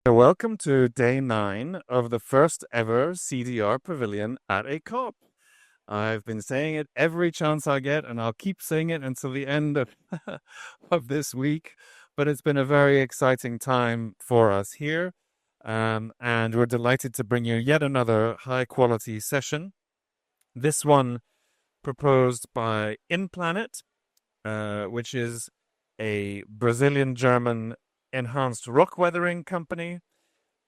Welcome to day 9 of the first ever CDR Pavilion at a COP. I've been saying it every chance I get, and I'll keep saying it until the end of, of this week. But it's been a very exciting time for us here, and we're delighted to bring you yet another high quality session. This one proposed by InPlanet, which is a Brazilian German enhanced rock weathering company.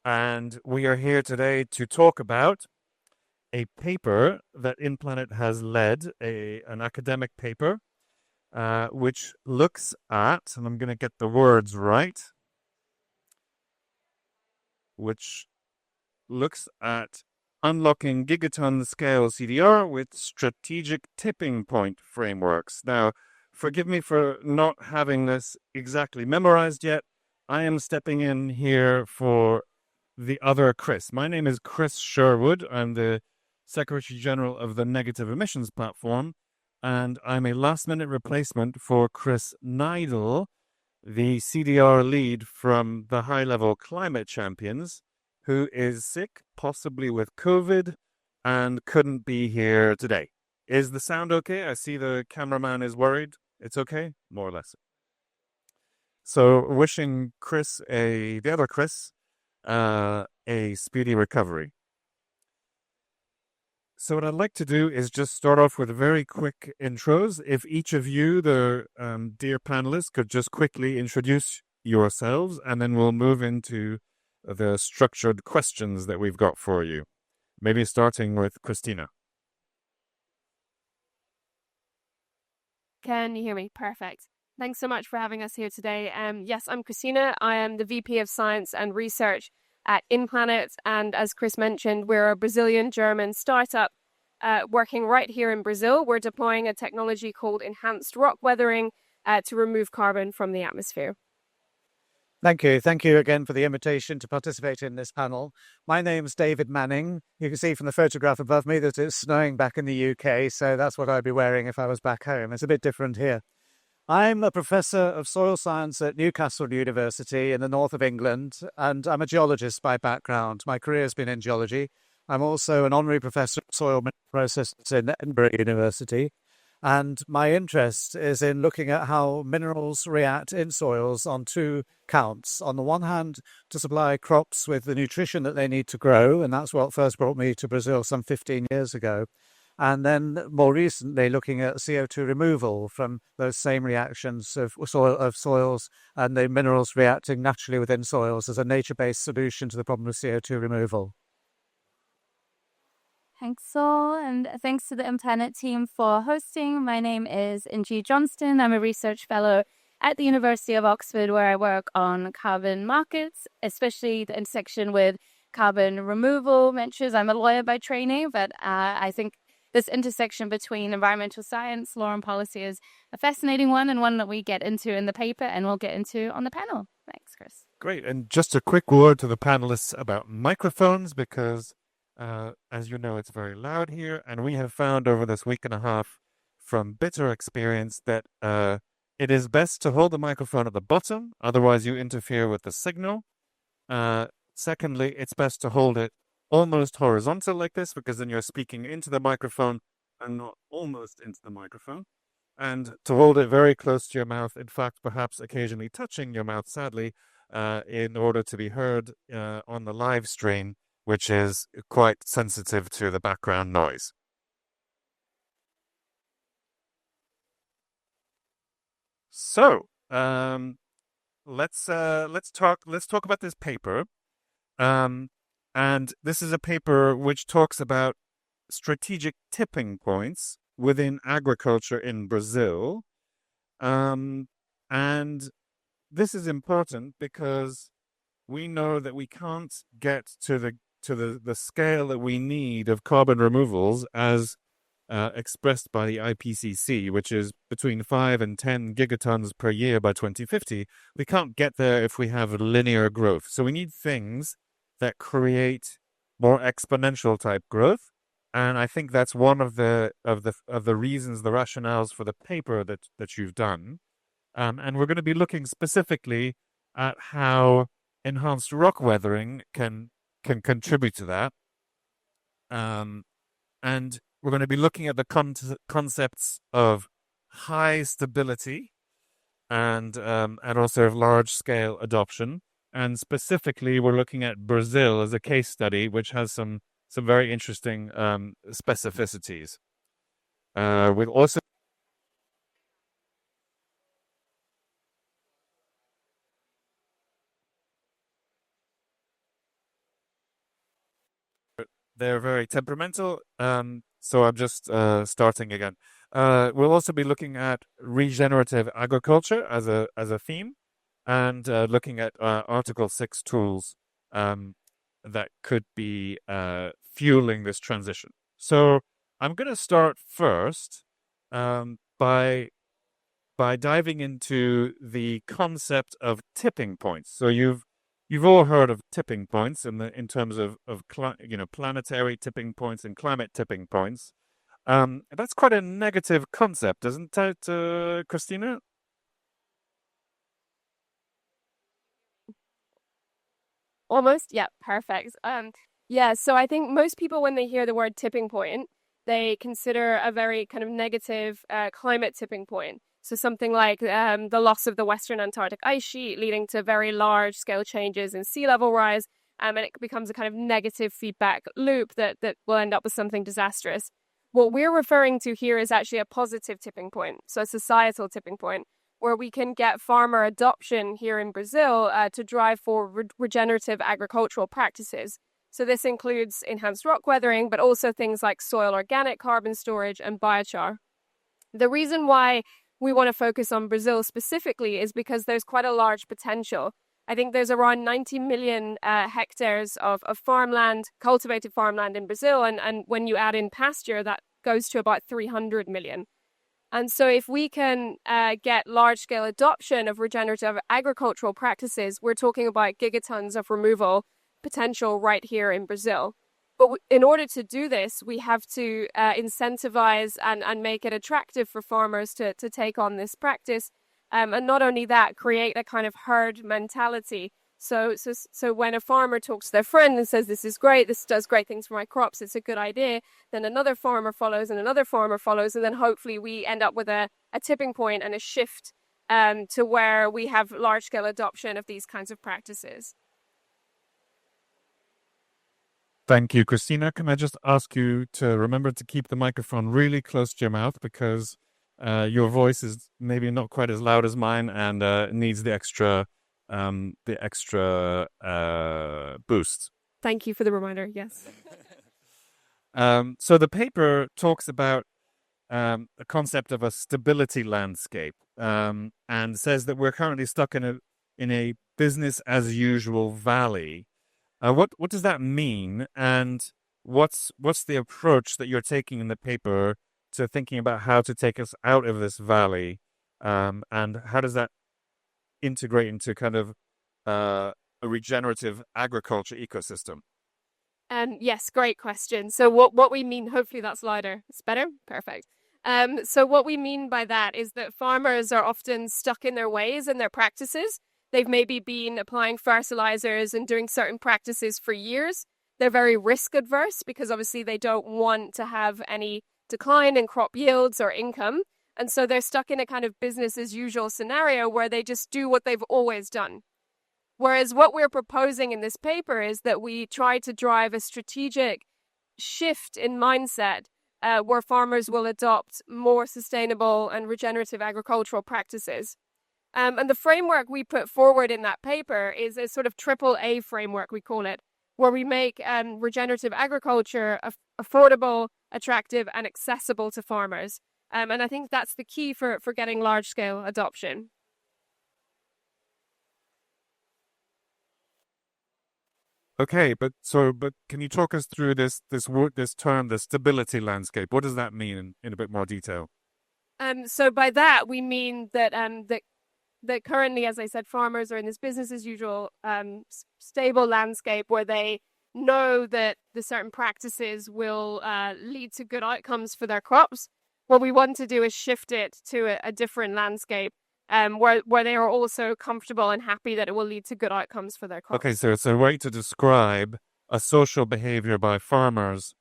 And we are here today to talk about a paper that InPlanet has led, an academic paper, which looks at, and I'm going to get the words right, which looks at unlocking gigaton-scale CDR with strategic tipping point frameworks. Now, forgive me for not having this exactly memorized yet. I am stepping in here for the other Chris. My name is Chris Sherwood. I'm the Secretary General of the Negative Emissions Platform, and I'm a last-minute replacement for Chris Neidl, the CDR lead from the High-Level Climate Champions, who is sick, possibly with COVID, and couldn't be here today. Is the sound okay? I see the cameraman is worried. It's okay? More or less. So wishing the other Chris, a speedy recovery. So what I'd like to do is just start off with very quick intros. If each of you, the dear panelists, could just quickly introduce yourselves, and then we'll move into the structured questions that we've got for you. Maybe starting with Christina. Can you hear me? Perfect. Thanks so much for having us here today. Yes, I'm Christina. I am the VP of Science and Research at InPlanet. And as Chris mentioned, we're a Brazilian-German startup working right here in Brazil. We're deploying a technology called enhanced rock weathering to remove carbon from the atmosphere. Thank you. Thank you again for the invitation to participate in this panel. My name's David Manning. You can see from the photograph above me that it's snowing back in the UK, so that's what I'd be wearing if I was back home. It's a bit different here. I'm a professor of soil science at Newcastle University in the north of England, and I'm a geologist by background. My career has been in geology. I'm also an honorary professor of soil processes in Edinburgh University. And my interest is in looking at how minerals react in soils on two counts. On the one hand, to supply crops with the nutrition that they need to grow, and that's what first brought me to Brazil some 15 years ago. And then more recently, looking at CO2 removal from those same reactions of soils and the minerals reacting naturally within soils as a nature-based solution to the problem of CO2 removal. Thanks, Saul, and thanks to the InPlanet team for hosting. My name is Inji Johnston. I'm a research fellow at the University of Oxford, where I work on carbon markets, especially the intersection with carbon removal ventures. I'm a lawyer by training, but I think this intersection between environmental science, law, and policy is a fascinating one, and one that we get into in the paper and we'll get into on the panel. Thanks, Chris. Great. And just a quick word to the panelists about microphones, because as you know, it's very loud here, and we have found over this week and a half from bitter experience that it is best to hold the microphone at the bottom, otherwise you interfere with the signal. Secondly, it's best to hold it almost horizontal like this, because then you're speaking into the microphone and not almost into the microphone. And to hold it very close to your mouth, in fact, perhaps occasionally touching your mouth, sadly, in order to be heard on the live stream, which is quite sensitive to the background noise. So, let's talk about this paper. And this is a paper which talks about strategic tipping points within agriculture in Brazil. And this is important because we know that we can't get to the scale that we need of carbon removals as expressed by the IPCC, which is between 5 and 10 gigatons per year by 2050. We can't get there if we have linear growth. So we need things that create more exponential type growth. And I think that's one of the reasons, the rationales for the paper that you've done. And we're going to be looking specifically at how enhanced rock weathering can contribute to that. And we're going to be looking at the concepts of high stability and also of large scale adoption. And specifically, we're looking at Brazil as a case study, which has some very interesting specificities. We'll also they're very temperamental. So I'm just starting again. We'll also be looking at regenerative agriculture as a theme, and looking at Article 6 tools that could be fueling this transition. So I'm going to start first by diving into the concept of tipping points. So you've all heard of tipping points in terms of planetary tipping points and climate tipping points. That's quite a negative concept, isn't it, Christina? Almost, yeah, perfect. Yeah, so I think most people, when they hear the word tipping point, they consider a very kind of negative climate tipping point. So something like the loss of the Western Antarctic ice sheet, leading to very large scale changes in sea level rise, and it becomes a kind of negative feedback loop that will end up with something disastrous. What we're referring to here is actually a positive tipping point, so a societal tipping point, where we can get farmer adoption here in Brazil to drive for regenerative agricultural practices. So this includes enhanced rock weathering, but also things like soil organic carbon storage and biochar. The reason why we want to focus on Brazil specifically is because there's quite a large potential. I think there's around 90 million hectares of farmland, cultivated farmland in Brazil. And when you add in pasture, that goes to about 300 million. And so if we can get large-scale adoption of regenerative agricultural practices, we're talking about gigatons of removal potential right here in Brazil. But in order to do this, we have to incentivize and make it attractive for farmers to take on this practice. And not only that, create a kind of herd mentality. So when a farmer talks to their friend and says, this is great, this does great things for my crops, it's a good idea, then another farmer follows and another farmer follows. And then hopefully we end up with a tipping point and a shift to where we have large-scale adoption of these kinds of practices. Thank you, Christina. Can I just ask you to remember to keep the microphone really close to your mouth, because your voice is maybe not quite as loud as mine and needs the extra boost. Thank you for the reminder. Yes. So the paper talks about the concept of a stability landscape, and says that we're currently stuck in a business as usual valley. What does that mean, and what's the approach that you're taking in the paper to thinking about how to take us out of this valley, and how does that integrate into kind of a regenerative agriculture ecosystem? Yes, great question. So what we mean, hopefully that's louder. It's better? Perfect. So what we mean by that is that farmers are often stuck in their ways and their practices. They've maybe been applying fertilizers and doing certain practices for years. They're very risk adverse because obviously they don't want to have any decline in crop yields or income. And so they're stuck in a kind of business as usual scenario where they just do what they've always done. Whereas what we're proposing in this paper is that we try to drive a strategic shift in mindset where farmers will adopt more sustainable and regenerative agricultural practices. And the framework we put forward in that paper is a sort of AAA framework, we call it, where we make regenerative agriculture affordable, attractive, and accessible to farmers. And I think that's the key for getting large-scale adoption. Okay, but can you talk us through this term, the stability landscape? What does that mean in a bit more detail? So by that we mean that that currently, as I said, farmers are in this business as usual, stable landscape where they know that the certain practices will lead to good outcomes for their crops. What we want to do is shift it to a different landscape where they are also comfortable and happy that it will lead to good outcomes for their crops. Okay, so it's a way to describe a social behavior by farmers,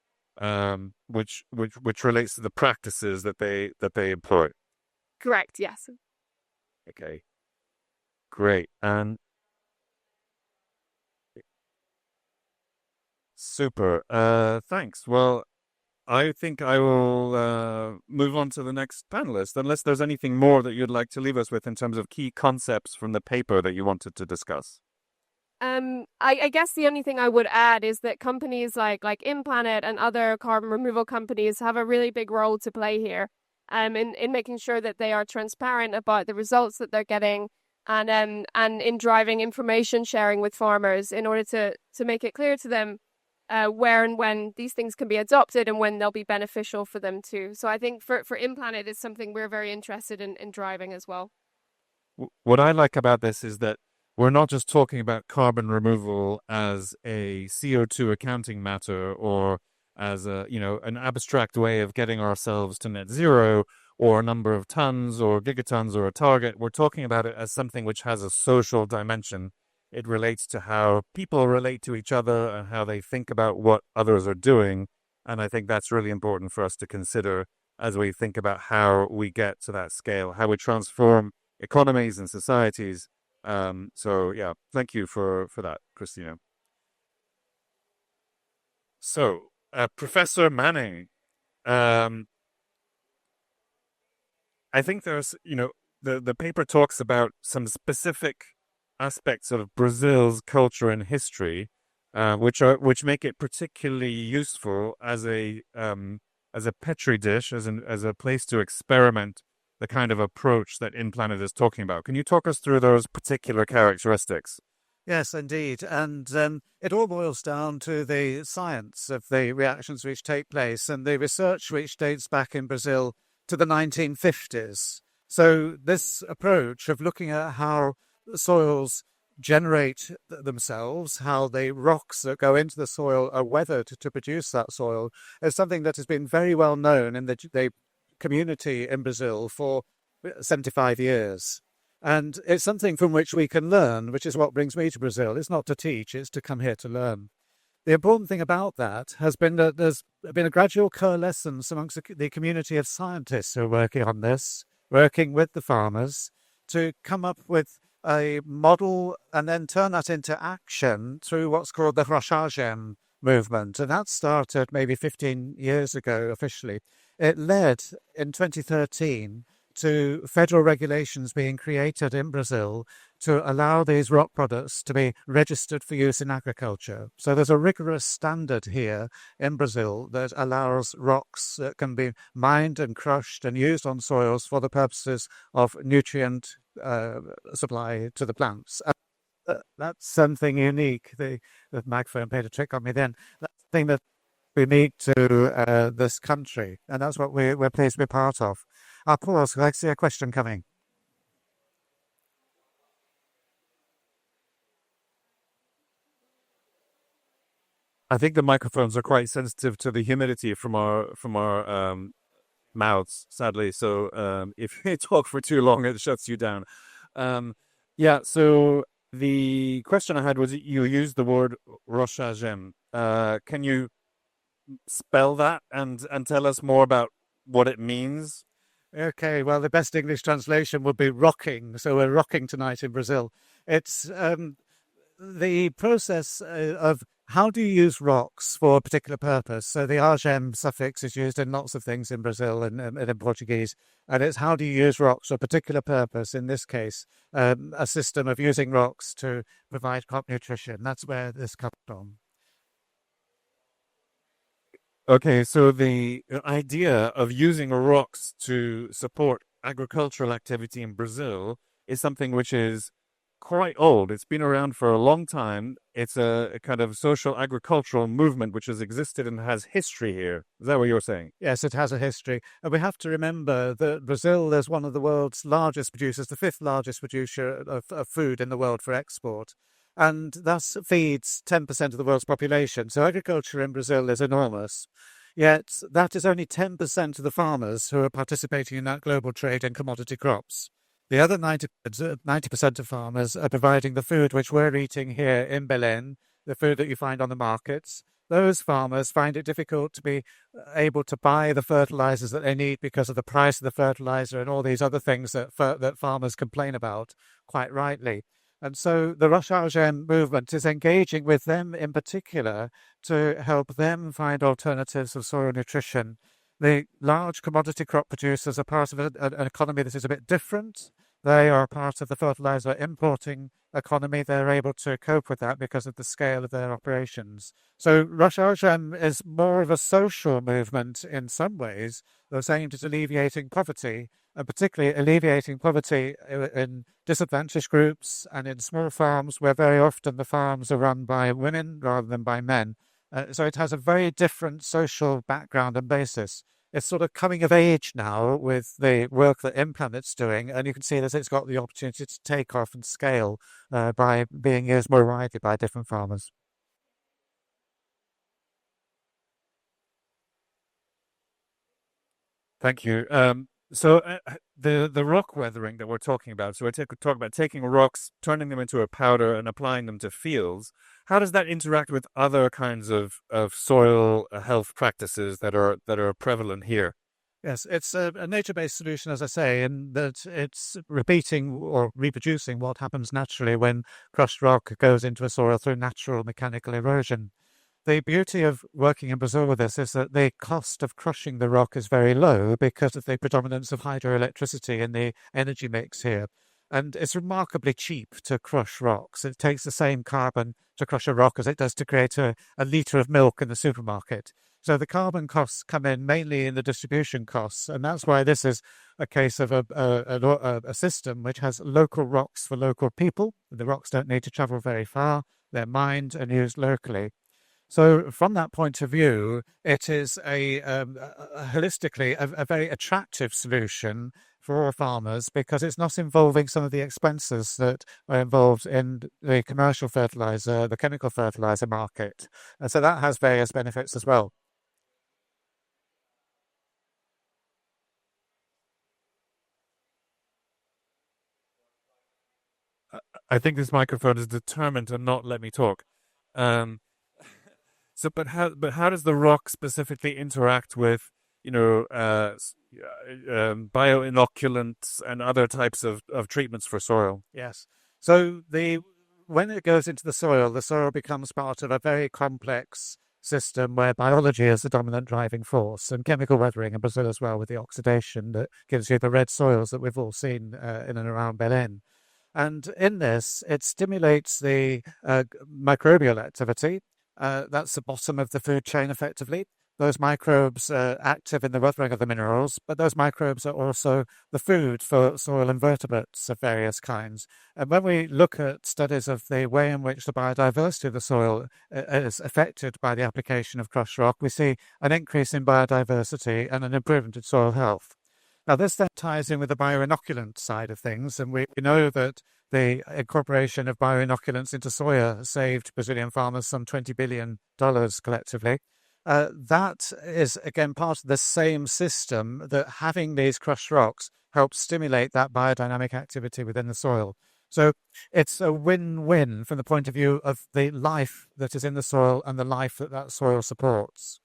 which relates to the practices that they employ. Correct. Yes. Okay, great. And super. Thanks. Well, I think I will move on to the next panelist, unless there's anything more that you'd like to leave us with in terms of key concepts from the paper that you wanted to discuss. I guess the only thing I would add is that companies like InPlanet and other carbon removal companies have a really big role to play here, in making sure that they are transparent about the results that they're getting, and in driving information sharing with farmers in order to make it clear to them where and when these things can be adopted and when they'll be beneficial for them too. So I think for InPlanet, it's something we're very interested in driving as well. What I like about this is that we're not just talking about carbon removal as a CO2 accounting matter or as an abstract way of getting ourselves to net zero or a number of tons or gigatons or a target. We're talking about it as something which has a social dimension. It relates to how people relate to each other and how they think about what others are doing. And I think that's really important for us to consider as we think about how we get to that scale, how we transform economies and societies. So yeah, thank you for that, Christina. So, Professor Manning, I think there's, the paper talks about some specific aspects of Brazil's culture and history, which make it particularly useful as a petri dish, as a place to experiment the kind of approach that InPlanet is talking about. Can you talk us through those particular characteristics? Yes, indeed. And it all boils down to the science of the reactions which take place and the research which dates back in Brazil to the 1950s. So this approach of looking at how soils generate themselves, how the rocks that go into the soil are weathered to produce that soil, is something that has been very well known in the community in Brazil for 75 years. And it's something from which we can learn, which is what brings me to Brazil. It's not to teach, it's to come here to learn. The important thing about that has been that there's been a gradual coalescence amongst the community of scientists who are working on this, working with the farmers, to come up with a model and then turn that into action through what's called the Rochagem movement. And that started maybe 15 years ago officially. It led in 2013 to federal regulations being created in Brazil to allow these rock products to be registered for use in agriculture. So there's a rigorous standard here in Brazil that allows rocks that can be mined and crushed and used on soils for the purposes of nutrient supply to the plants. That's something unique. The microphone played a trick on me then. That's something that's unique to this country, and that's what we're pleased to be part of. I'll pause. I see a question coming. I think the microphones are quite sensitive to the humidity from our mouths, sadly. So if you talk for too long, it shuts you down. Yeah. So the question I had was, you used the word Rochagem. Can you spell that and tell us more about what it means? Okay, well, the best English translation would be rocking. So we're rocking tonight in Brazil. It's the process of how do you use rocks for a particular purpose. So the agem suffix is used in lots of things in Brazil and in Portuguese. And it's how do you use rocks for a particular purpose, in this case, a system of using rocks to provide crop nutrition. That's where this comes from. Okay, so the idea of using rocks to support agricultural activity in Brazil is something which is quite old. It's been around for a long time. It's a kind of social agricultural movement which has existed and has history here. Is that what you're saying? Yes, it has a history. And we have to remember that Brazil is one of the world's largest producers, the fifth largest producer of food in the world for export, and thus feeds 10% of the world's population. So agriculture in Brazil is enormous. Yet that is only 10% of the farmers who are participating in that global trade in commodity crops. The other 90% of farmers are providing the food which we're eating here in Berlin, the food that you find on the markets. Those farmers find it difficult to be able to buy the fertilizers that they need because of the price of the fertilizer and all these other things that farmers complain about, quite rightly. And so the Recharge movement is engaging with them in particular to help them find alternatives of soil nutrition. The large commodity crop producers are part of an economy that is a bit different. They are part of the fertilizer importing economy. They're able to cope with that because of the scale of their operations. So Recharge is more of a social movement in some ways that's aimed at alleviating poverty, and particularly alleviating poverty in disadvantaged groups and in small farms where very often the farms are run by women rather than by men. So it has a very different social background and basis. It's sort of coming of age now with the work that InPlanet's doing, and you can see that it's got the opportunity to take off and scale by being used more widely by different farmers. Thank you. So the rock weathering that we're talking about, so talk about taking rocks, turning them into a powder and applying them to fields. How does that interact with other kinds of soil health practices that are prevalent here? Yes, it's a nature-based solution, as I say, in that it's repeating or reproducing what happens naturally when crushed rock goes into a soil through natural mechanical erosion. The beauty of working in Brazil with this is that the cost of crushing the rock is very low because of the predominance of hydroelectricity in the energy mix here. And it's remarkably cheap to crush rocks. It takes the same carbon to crush a rock as it does to create a litre of milk in the supermarket. So the carbon costs come in mainly in the distribution costs. And that's why this is a case of a system which has local rocks for local people. The rocks don't need to travel very far. They're mined and used locally. So from that point of view, it is holistically a very attractive solution for all farmers because it's not involving some of the expenses that are involved in the commercial fertilizer, the chemical fertilizer market. And so that has various benefits as well. I think this microphone is determined to not let me talk. Um, but how does the rock specifically interact with, bioinoculants and other types of treatments for soil? Yes. So when it goes into the soil becomes part of a very complex system where biology is the dominant driving force, and chemical weathering in Brazil as well with the oxidation that gives you the red soils that we've all seen in and around Berlin. And in this, it stimulates the microbial activity. That's the bottom of the food chain, effectively. Those microbes are active in the weathering of the minerals, but those microbes are also the food for soil invertebrates of various kinds. And when we look at studies of the way in which the biodiversity of the soil is affected by the application of crushed rock, we see an increase in biodiversity and an improvement in soil health. Now, this then ties in with the bioinoculant side of things, and we know that the incorporation of bioinoculants into soya saved Brazilian farmers some $20 billion collectively. That is, again, part of the same system that having these crushed rocks helps stimulate that biodynamic activity within the soil. So it's a win-win from the point of view of the life that is in the soil and the life that soil supports.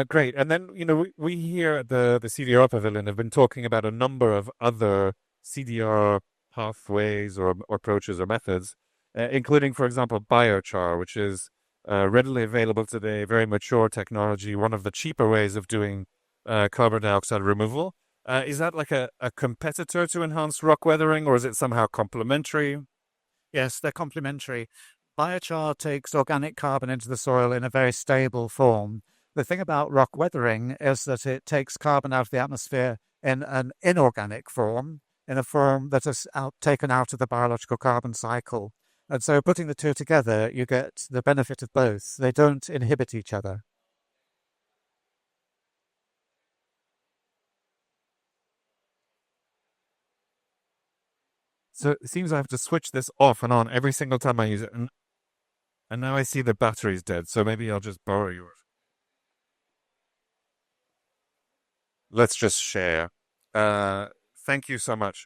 Great. And then, we here at the CDR Pavilion have been talking about a number of other CDR pathways or approaches or methods, including, for example, biochar, which is readily available today, very mature technology, one of the cheaper ways of doing carbon dioxide removal. Is that like a competitor to enhanced rock weathering, or is it somehow complementary? Yes, they're complementary. Biochar takes organic carbon into the soil in a very stable form. The thing about rock weathering is that it takes carbon out of the atmosphere in an inorganic form, in a form that is taken out of the biological carbon cycle. And so putting the two together, you get the benefit of both. They don't inhibit each other. So it seems I have to switch this off and on every single time I use it. And now I see the battery's dead, so maybe I'll just borrow yours. Let's just share. Thank you so much.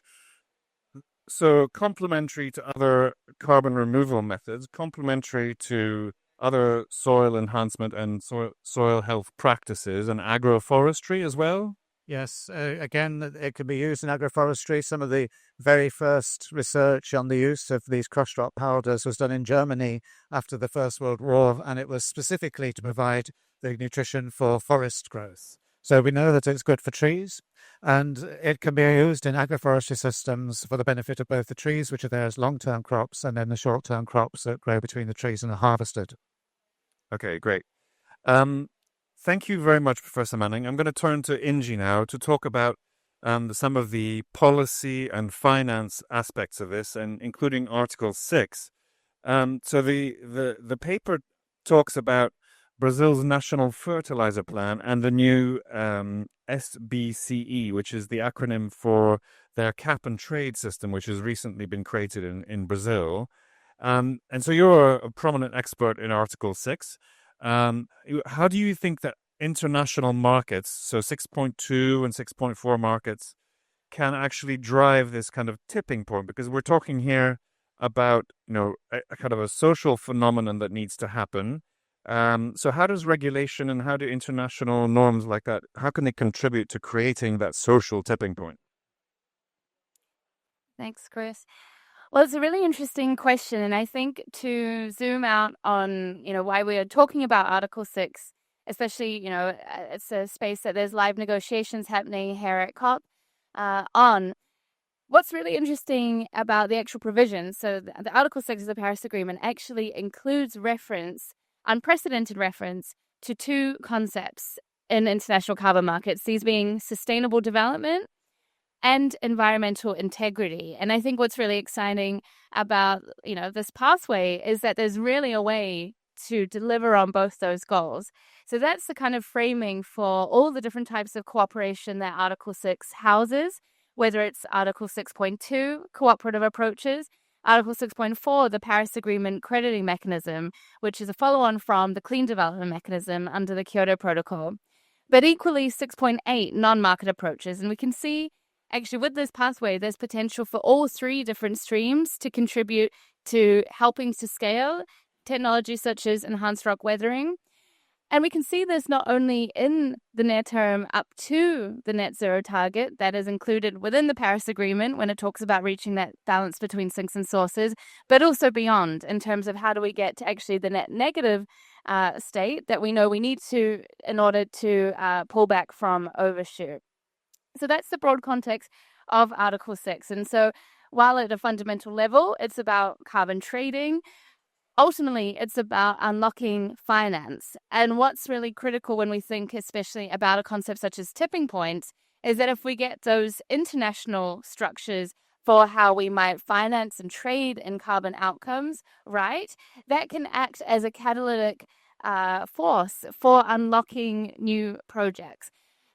So, complementary to other carbon removal methods, complementary to other soil enhancement and soil health practices and agroforestry as well. Yes, again, it can be used in agroforestry. Some of the very first research on the use of these crushed rock powders was done in Germany after the First World War, and it was specifically to provide the nutrition for forest growth. So we know that it's good for trees, and it can be used in agroforestry systems for the benefit of both the trees, which are there as long-term crops, and then the short-term crops that grow between the trees and are harvested. Okay, great. Thank you very much, Professor Manning. I'm going to turn to Inji now to talk about some of the policy and finance aspects of this, and including Article 6. So the paper talks about Brazil's national fertilizer plan and the new SBCE, which is the acronym for their cap and trade system, which has recently been created in Brazil. And so you're a prominent expert in Article 6. How do you think that international markets, so 6.2 and 6.4 markets, can actually drive this kind of tipping point? Because we're talking here about, a kind of a social phenomenon that needs to happen. So how does regulation and how do international norms like that, how can they contribute to creating that social tipping point? Thanks, Chris. Well, it's a really interesting question, and I think to zoom out on, why we are talking about Article 6, especially, it's a space that there's live negotiations happening here at COP on. What's really interesting about the actual provisions, so the Article 6 of the Paris Agreement actually includes unprecedented reference to two concepts in international carbon markets, these being sustainable development and environmental integrity. And I think what's really exciting about, this pathway is that there's really a way to deliver on both those goals. So that's the kind of framing for all the different types of cooperation that Article 6 houses, whether it's Article 6.2, cooperative approaches, Article 6.4, the Paris Agreement crediting mechanism, which is a follow-on from the Clean Development Mechanism under the Kyoto Protocol, but equally 6.8, non-market approaches. And we can see actually, with this pathway, there's potential for all three different streams to contribute to helping to scale technologies such as enhanced rock weathering. And we can see this not only in the near term up to the net zero target that is included within the Paris Agreement when it talks about reaching that balance between sinks and sources, but also beyond in terms of how do we get to actually the net negative state that we know we need to in order to pull back from overshoot. So that's the broad context of Article 6. And so while at a fundamental level, it's about carbon trading, ultimately it's about unlocking finance. And what's really critical when we think especially about a concept such as tipping points is that if we get those international structures for how we might finance and trade in carbon outcomes, right, that can act as a catalytic force for unlocking new projects.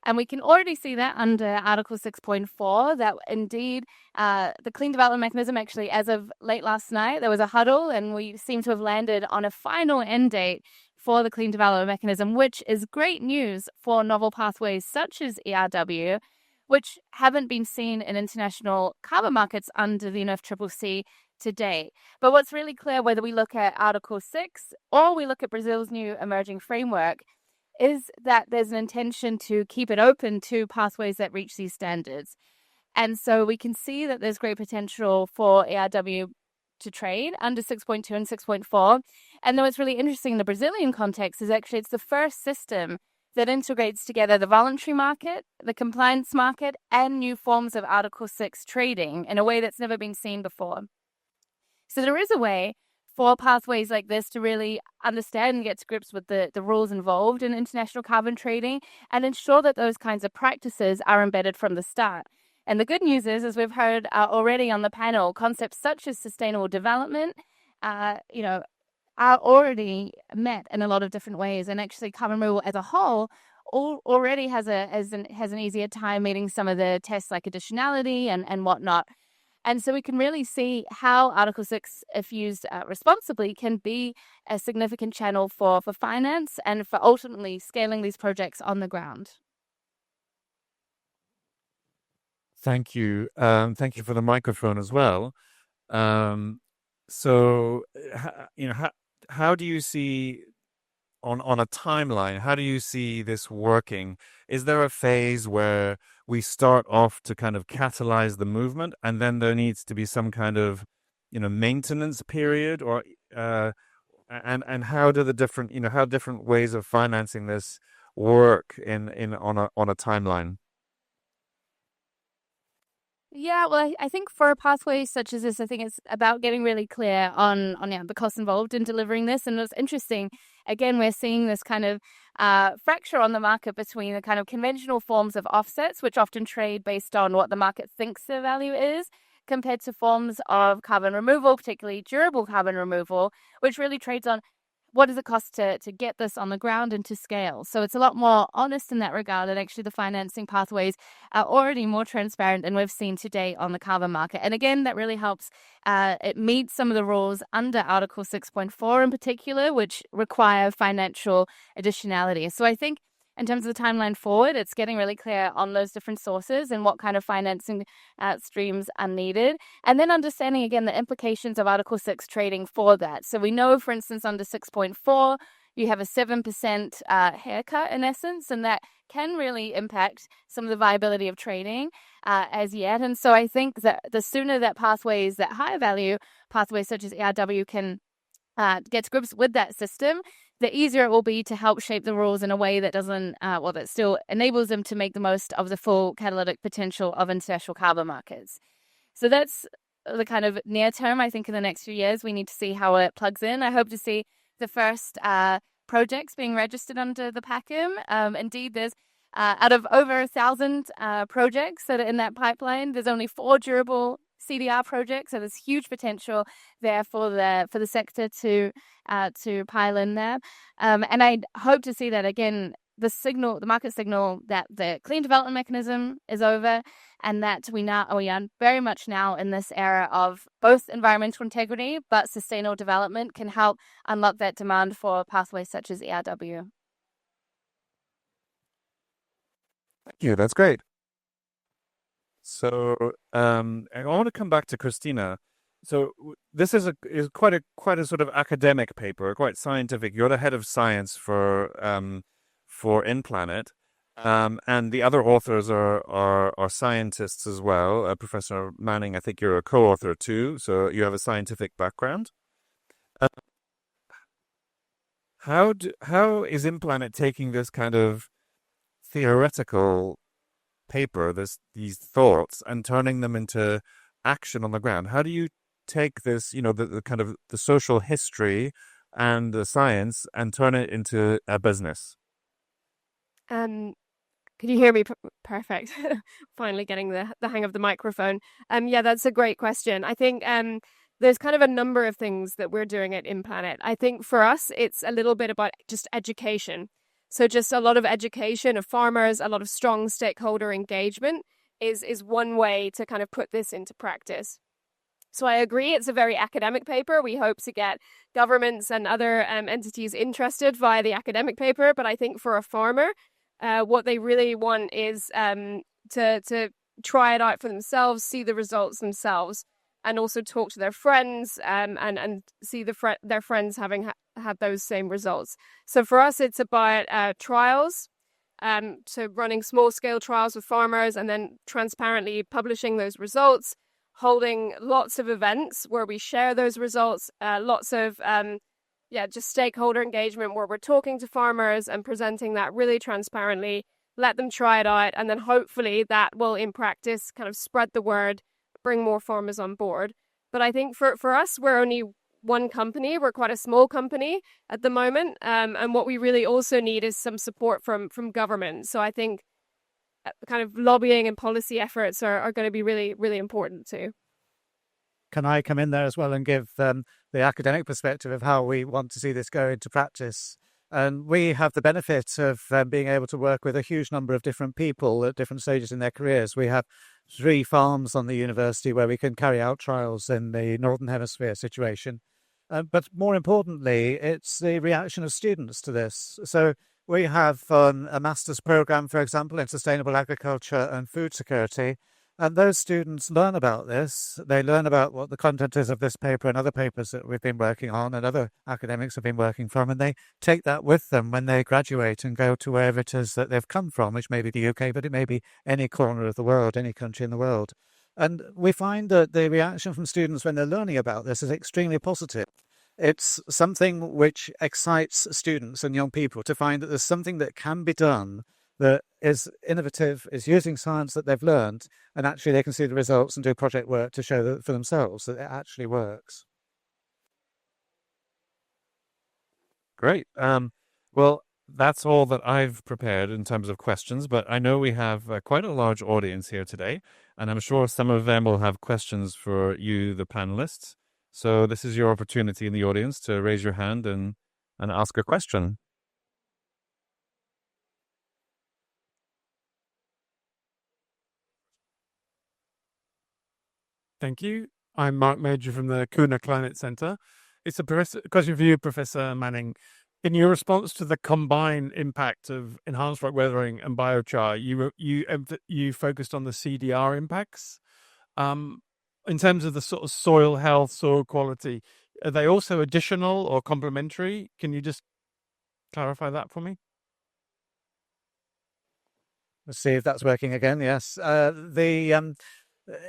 And we can already see that under Article 6.4, that indeed the Clean Development Mechanism, actually, as of late last night, there was a huddle and we seem to have landed on a final end date for the Clean Development Mechanism, which is great news for novel pathways such as ERW, which haven't been seen in international carbon markets under the UNFCCC to date. But what's really clear, whether we look at Article 6 or we look at Brazil's new emerging framework, is that there's an intention to keep it open to pathways that reach these standards. And so we can see that there's great potential for ERW to trade under 6.2 and 6.4. And though it's really interesting in the Brazilian context is actually it's the first system that integrates together the voluntary market, the compliance market, and new forms of Article 6 trading in a way that's never been seen before. So there is a way for pathways like this to really understand and get to grips with the rules involved in international carbon trading and ensure that those kinds of practices are embedded from the start. And the good news is, as we've heard already on the panel, concepts such as sustainable development, are already met in a lot of different ways. And actually, carbon removal as a whole already has an easier time meeting some of the tests like additionality and whatnot. And so we can really see how Article 6, if used responsibly, can be a significant channel for finance and for ultimately scaling these projects on the ground. Thank you. Thank you for the microphone as well. Um, so, how do you see on a timeline, how do you see this working? Is there a phase where we start off to kind of catalyze the movement, and then there needs to be some kind of, maintenance period, or and how do the different, how different ways of financing this work in on a timeline? Yeah, well, I think for pathways such as this, I think it's about getting really clear on the costs involved in delivering this. And it's interesting, again, we're seeing this kind of fracture on the market between the kind of conventional forms of offsets, which often trade based on what the market thinks their value is, compared to forms of carbon removal, particularly durable carbon removal, which really trades on what does it cost to get this on the ground and to scale. So it's a lot more honest in that regard, and actually the financing pathways are already more transparent than we've seen today on the carbon market. And again, that really helps it meet some of the rules under Article 6.4 in particular, which require financial additionality. So I think in terms of the timeline forward, it's getting really clear on those different sources and what kind of financing streams are needed. And then understanding, again, the implications of Article 6 trading for that. So we know, for instance, under 6.4, you have a 7% haircut in essence, and that can really impact some of the viability of trading as yet. And so I think that the sooner that pathways, that higher value pathways such as ERW can get to grips with that system, the easier it will be to help shape the rules in a way that doesn't, that still enables them to make the most of the full catalytic potential of international carbon markets. So that's the kind of near term. I think in the next few years, we need to see how it plugs in. I hope to see the first projects being registered under the PACM. Indeed, there's out of over 1,000 projects that are in that pipeline, there's only 4 durable CDR projects, so there's huge potential there for the sector to pile in there, and I hope to see that again. The market signal that the clean development mechanism is over, and that we are very much now in this era of both environmental integrity but sustainable development can help unlock that demand for pathways such as ERW. Thank you. That's great. So I want to come back to Christina. So this is quite a sort of academic paper, quite scientific. You're the head of science for InPlanet, and the other authors are scientists as well. Professor Manning, I think you're a co-author too, so you have a scientific background. How is InPlanet taking this kind of theoretical paper, these thoughts, and turning them into action on the ground? How do you take this, the kind of the social history and the science, and turn it into a business? Can you hear me? Perfect. Finally getting the hang of the microphone. Yeah, that's a great question. I think there's kind of a number of things that we're doing at InPlanet. I think for us, it's a little bit about just education. So just a lot of education of farmers, a lot of strong stakeholder engagement is one way to kind of put this into practice. So I agree, it's a very academic paper. We hope to get governments and other entities interested via the academic paper. But I think for a farmer, what they really want is to try it out for themselves, see the results themselves, and also talk to their friends and see their friends having had those same results. So for us, it's about trials, so running small-scale trials with farmers and then transparently publishing those results, holding lots of events where we share those results, lots of just stakeholder engagement where we're talking to farmers and presenting that really transparently, let them try it out, and then hopefully that will, in practice, kind of spread the word, bring more farmers on board. But I think for us, we're only one company. We're quite a small company at the moment. And what we really also need is some support from government. So I think kind of lobbying and policy efforts are going to be really, really important too. Can I come in there as well and give the academic perspective of how we want to see this go into practice? And we have the benefit of being able to work with a huge number of different people at different stages in their careers. We have 3 farms on the university where we can carry out trials in the Northern Hemisphere situation. But more importantly, it's the reaction of students to this. So we have a master's program, for example, in sustainable agriculture and food security. And those students learn about this. They learn about what the content is of this paper and other papers that we've been working on and other academics have been working from, and they take that with them when they graduate and go to wherever it is that they've come from, which may be the UK, but it may be any corner of the world, any country in the world. And we find that the reaction from students when they're learning about this is extremely positive. It's something which excites students and young people to find that there's something that can be done that is innovative, is using science that they've learned, and actually they can see the results and do project work to show that for themselves that it actually works. Great. Well, that's all that I've prepared in terms of questions, but I know we have quite a large audience here today, and I'm sure some of them will have questions for you, the panelists. So this is your opportunity in the audience to raise your hand and ask a question. Thank you. I'm Mark Major from the Kuna Climate Centre. It's a question for you, Professor Manning. In your response to the combined impact of enhanced rock weathering and biochar, you focused on the CDR impacts. In terms of the sort of soil health, soil quality, are they also additional or complementary? Can you just clarify that for me? Let's see if that's working again. Yes.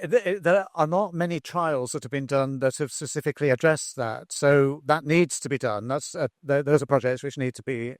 There are not many trials that have been done that have specifically addressed that. So that needs to be done. Those are projects which need to be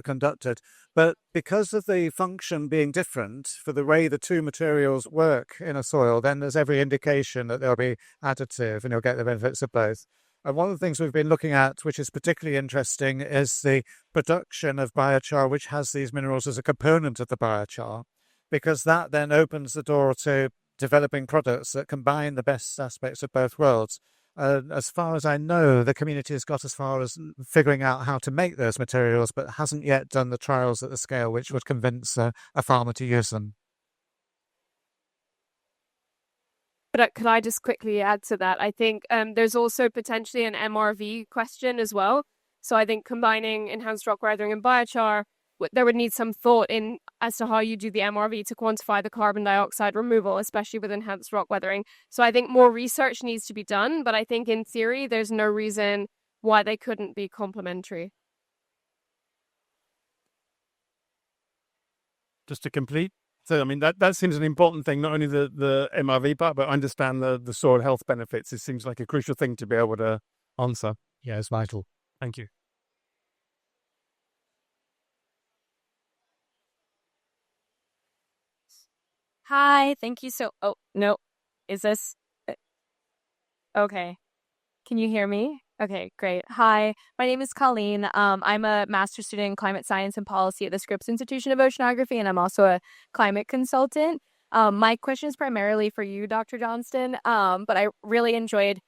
conducted. But because of the function being different for the way the two materials work in a soil, then there's every indication that they'll be additive and you'll get the benefits of both. And one of the things we've been looking at, which is particularly interesting, is the production of biochar, which has these minerals as a component of the biochar, because that then opens the door to developing products that combine the best aspects of both worlds. As far as I know, the community has got as far as figuring out how to make those materials, but hasn't yet done the trials at the scale which would convince a farmer to use them. But could I just quickly add to that? I think there's also potentially an MRV question as well. So I think combining enhanced rock weathering and biochar, there would need some thought in as to how you do the MRV to quantify the carbon dioxide removal, especially with enhanced rock weathering. So I think more research needs to be done, but I think in theory, there's no reason why they couldn't be complementary. Just to complete. So, I mean, that seems an important thing, not only the MRV part, but understand the soil health benefits. It seems like a crucial thing to be able to answer. Yeah, it's vital. Thank you. Hi, thank you oh, no. Is this... Okay. Can you hear me? Okay, great. Hi, my name is Colleen. I'm a master's student in climate science and policy at the Scripps Institution of Oceanography, and I'm also a climate consultant. My question is primarily for you, Dr. Johnston, but I really enjoyed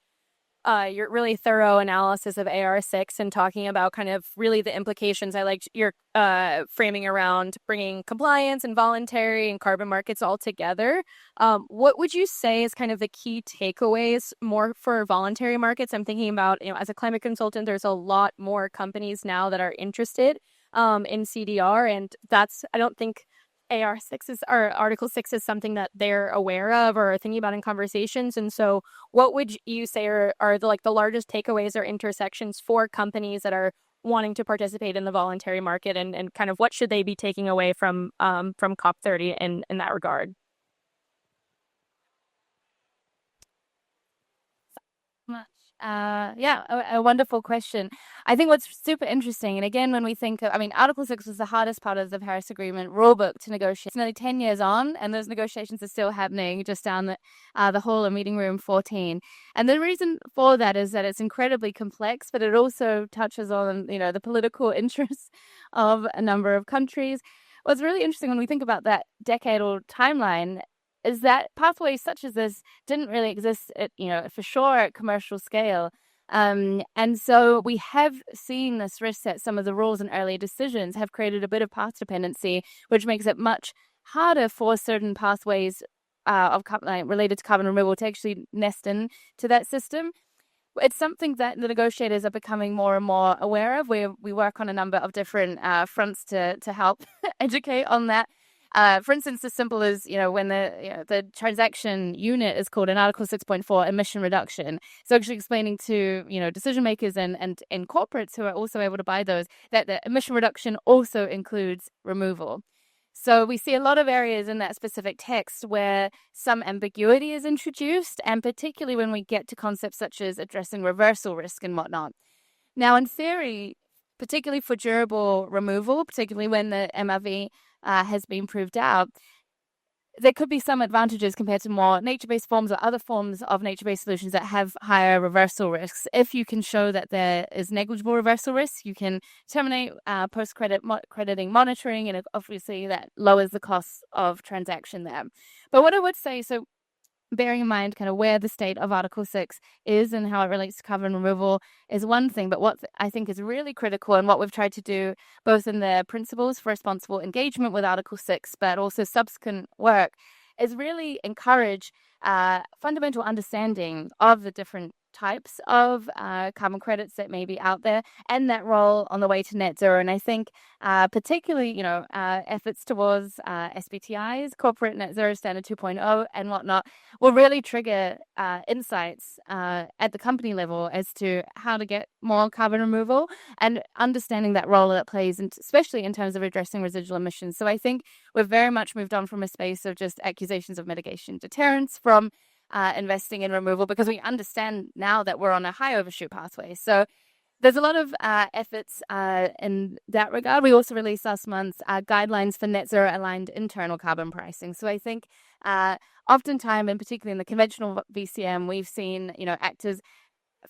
your really thorough analysis of AR6 and talking about kind of really the implications. I liked your framing around bringing compliance and voluntary and carbon markets all together. What would you say is kind of the key takeaways more for voluntary markets? I'm thinking about, as a climate consultant, there's a lot more companies now that are interested in CDR, and I don't think AR6 or Article 6 is something that they're aware of or are thinking about in conversations. And so what would you say are the largest takeaways or intersections for companies that are wanting to participate in the voluntary market, and kind of what should they be taking away from COP30 in that regard? A wonderful question. I think what's super interesting, and again, when we think of, Article 6 was the hardest part of the Paris Agreement rulebook to negotiate. It's nearly 10 years on, and those negotiations are still happening just down the hall in meeting room 14. And the reason for that is that it's incredibly complex, but it also touches on, the political interests of a number of countries. What's really interesting when we think about that decadal timeline is that pathways such as this didn't really exist at, for sure at commercial scale. And so we have seen this risk that some of the rules and early decisions have created a bit of path dependency, which makes it much harder for certain pathways related to carbon removal to actually nest into that system. It's something that the negotiators are becoming more and more aware of. We work on a number of different fronts to help educate on that. For instance, as simple as, when the transaction unit is called an Article 6.4 emission reduction. So actually explaining to, decision makers and corporates who are also able to buy those that the emission reduction also includes removal. So we see a lot of areas in that specific text where some ambiguity is introduced, and particularly when we get to concepts such as addressing reversal risk and whatnot. Now, in theory, particularly for durable removal, particularly when the MRV has been proved out, there could be some advantages compared to more nature-based forms or other forms of nature-based solutions that have higher reversal risks. If you can show that there is negligible reversal risk, you can terminate post-crediting monitoring, and obviously that lowers the cost of transaction there. But what I would say, so bearing in mind kind of where the state of Article 6 is and how it relates to carbon removal is one thing, but what I think is really critical and what we've tried to do both in the principles for responsible engagement with Article 6, but also subsequent work, is really encourage fundamental understanding of the different types of carbon credits that may be out there and that role on the way to net zero. And I think particularly, efforts towards SBTI's corporate net zero standard 2.0 and whatnot will really trigger insights at the company level as to how to get more carbon removal and understanding that role that plays, especially in terms of addressing residual emissions. So I think we've very much moved on from a space of just accusations of mitigation deterrence from investing in removal, because we understand now that we're on a high overshoot pathway. So there's a lot of efforts in that regard. We also released last month guidelines for net zero aligned internal carbon pricing. So I think oftentimes, and particularly in the conventional VCM, we've seen actors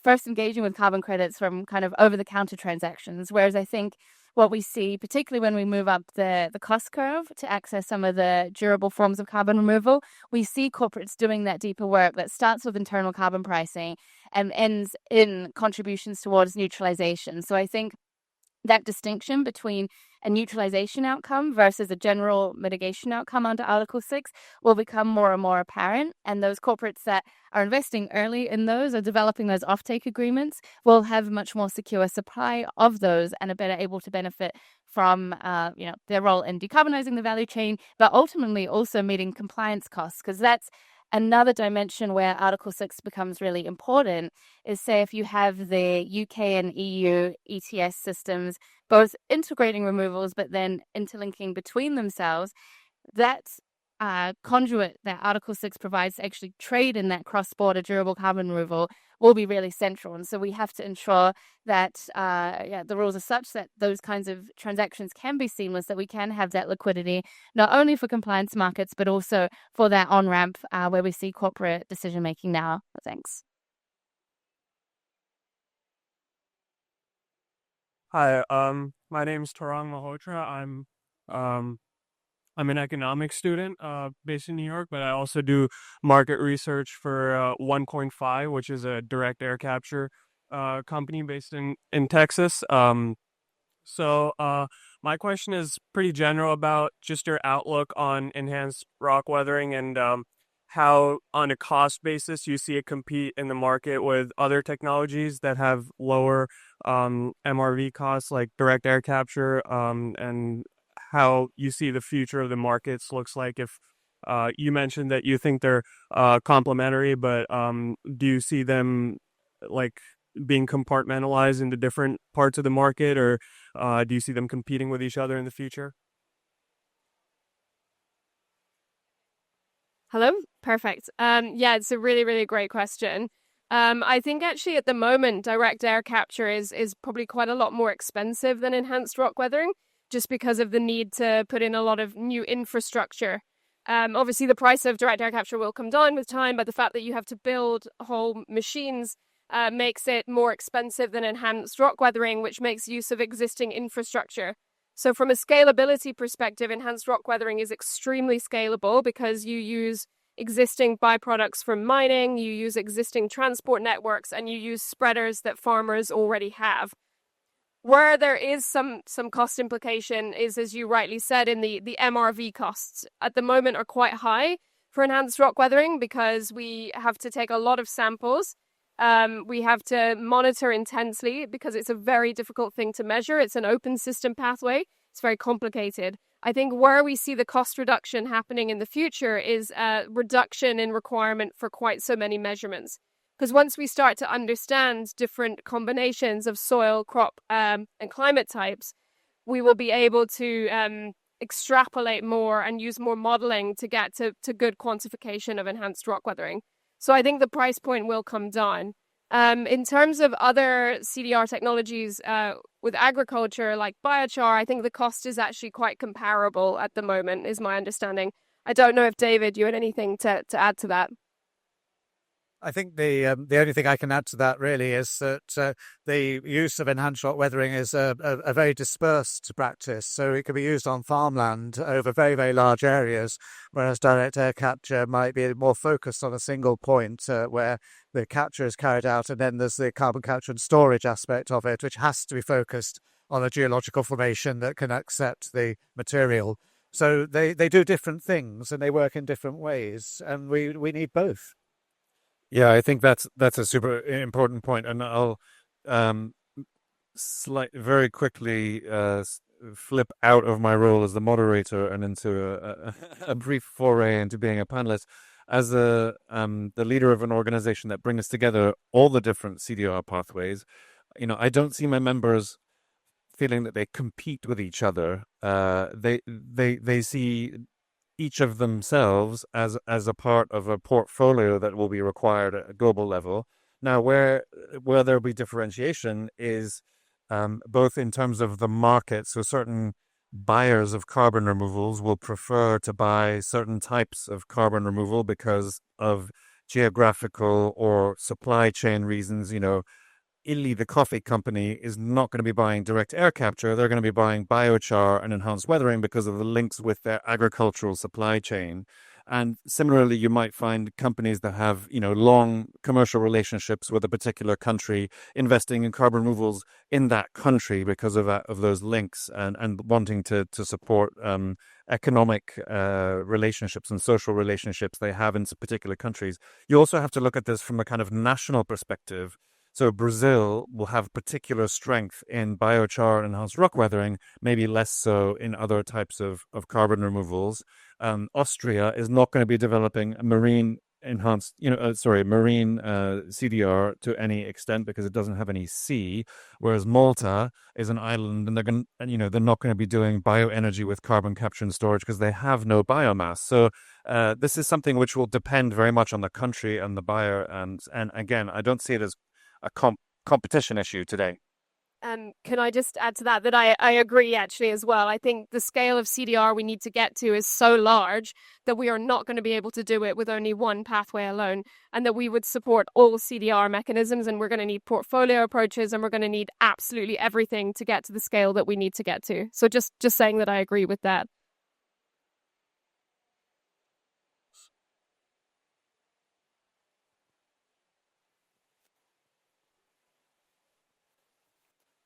first engaging with carbon credits from kind of over-the-counter transactions, whereas I think what we see, particularly when we move up the cost curve to access some of the durable forms of carbon removal, we see corporates doing that deeper work that starts with internal carbon pricing and ends in contributions towards neutralization. So I think that distinction between a neutralization outcome versus a general mitigation outcome under Article 6 will become more and more apparent. And those corporates that are investing early in those or developing those offtake agreements will have much more secure supply of those and are better able to benefit from their role in decarbonizing the value chain, but ultimately also meeting compliance costs, because that's another dimension where Article 6 becomes really important. Is, say, if you have the UK and EU ETS systems both integrating removals but then interlinking between themselves, that conduit that Article 6 provides to actually trade in that cross-border durable carbon removal will be really central. And so we have to ensure that the rules are such that those kinds of transactions can be seamless, that we can have that liquidity, not only for compliance markets, but also for that on-ramp where we see corporate decision-making now. Thanks. Hi, my name's Tarang Malhotra. I'm an economics student based in New York, but I also do market research for OneCoin5, which is a direct air capture company based in Texas. So my question is pretty general about just your outlook on enhanced rock weathering and how, on a cost basis, you see it compete in the market with other technologies that have lower MRV costs, like direct air capture, and how you see the future of the markets looks like. If you mentioned that you think they're complementary, but do you see them like being compartmentalized into different parts of the market, or do you see them competing with each other in the future? Hello? Perfect. It's a really, really great question. I think actually at the moment, direct air capture is probably quite a lot more expensive than enhanced rock weathering, just because of the need to put in a lot of new infrastructure. Obviously, the price of direct air capture will come down with time, but the fact that you have to build whole machines makes it more expensive than enhanced rock weathering, which makes use of existing infrastructure. So from a scalability perspective, enhanced rock weathering is extremely scalable because you use existing byproducts from mining, you use existing transport networks, and you use spreaders that farmers already have. Where there is some cost implication is, as you rightly said, in the MRV costs at the moment are quite high for enhanced rock weathering because we have to take a lot of samples We have to monitor intensely because it's a very difficult thing to measure. It's an open system pathway. It's very complicated. I think where we see the cost reduction happening in the future is a reduction in requirement for quite so many measurements. Because once we start to understand different combinations of soil, crop, and climate types, we will be able to extrapolate more and use more modeling to get to good quantification of enhanced rock weathering. So I think the price point will come down. In terms of other CDR technologies with agriculture like biochar, I think the cost is actually quite comparable at the moment, is my understanding. I don't know if, David, you had anything to add to that. I think the only thing I can add to that really is that the use of enhanced rock weathering is a very dispersed practice. So it can be used on farmland over very, very large areas, whereas direct air capture might be more focused on a single point where the capture is carried out. And then there's the carbon capture and storage aspect of it, which has to be focused on a geological formation that can accept the material. So they do different things and they work in different ways. And we need both. Yeah, I think that's a super important point, and I'll very quickly flip out of my role as the moderator and into a brief foray into being a panelist. As the leader of an organization that brings together all the different CDR pathways, I don't see my members feeling that they compete with each other. They see each of themselves as a part of a portfolio that will be required at a global level. Now, where there'll be differentiation is both in terms of the market. So certain buyers of carbon removals will prefer to buy certain types of carbon removal because of geographical or supply chain reasons. Illy, the coffee company, is not going to be buying direct air capture. They're going to be buying biochar and enhanced weathering because of the links with their agricultural supply chain. And similarly, you might find companies that have, long commercial relationships with a particular country, investing in carbon removals in that country because of those links and wanting to support economic relationships and social relationships they have in particular countries. You also have to look at this from a kind of national perspective. So Brazil will have particular strength in biochar and enhanced rock weathering, maybe less so in other types of carbon removals. Austria is not going to be developing a marine CDR to any extent because it doesn't have any sea, whereas Malta is an island and they're not going to be doing bioenergy with carbon capture and storage because they have no biomass. So this is something which will depend very much on the country and the buyer. And again, I don't see it as a competition issue today. Can I just add to that I agree actually as well. I think the scale of CDR we need to get to is so large that we are not going to be able to do it with only one pathway alone, and that we would support all CDR mechanisms, and we're going to need portfolio approaches, and we're going to need absolutely everything to get to the scale that we need to get to. So just saying that I agree with that.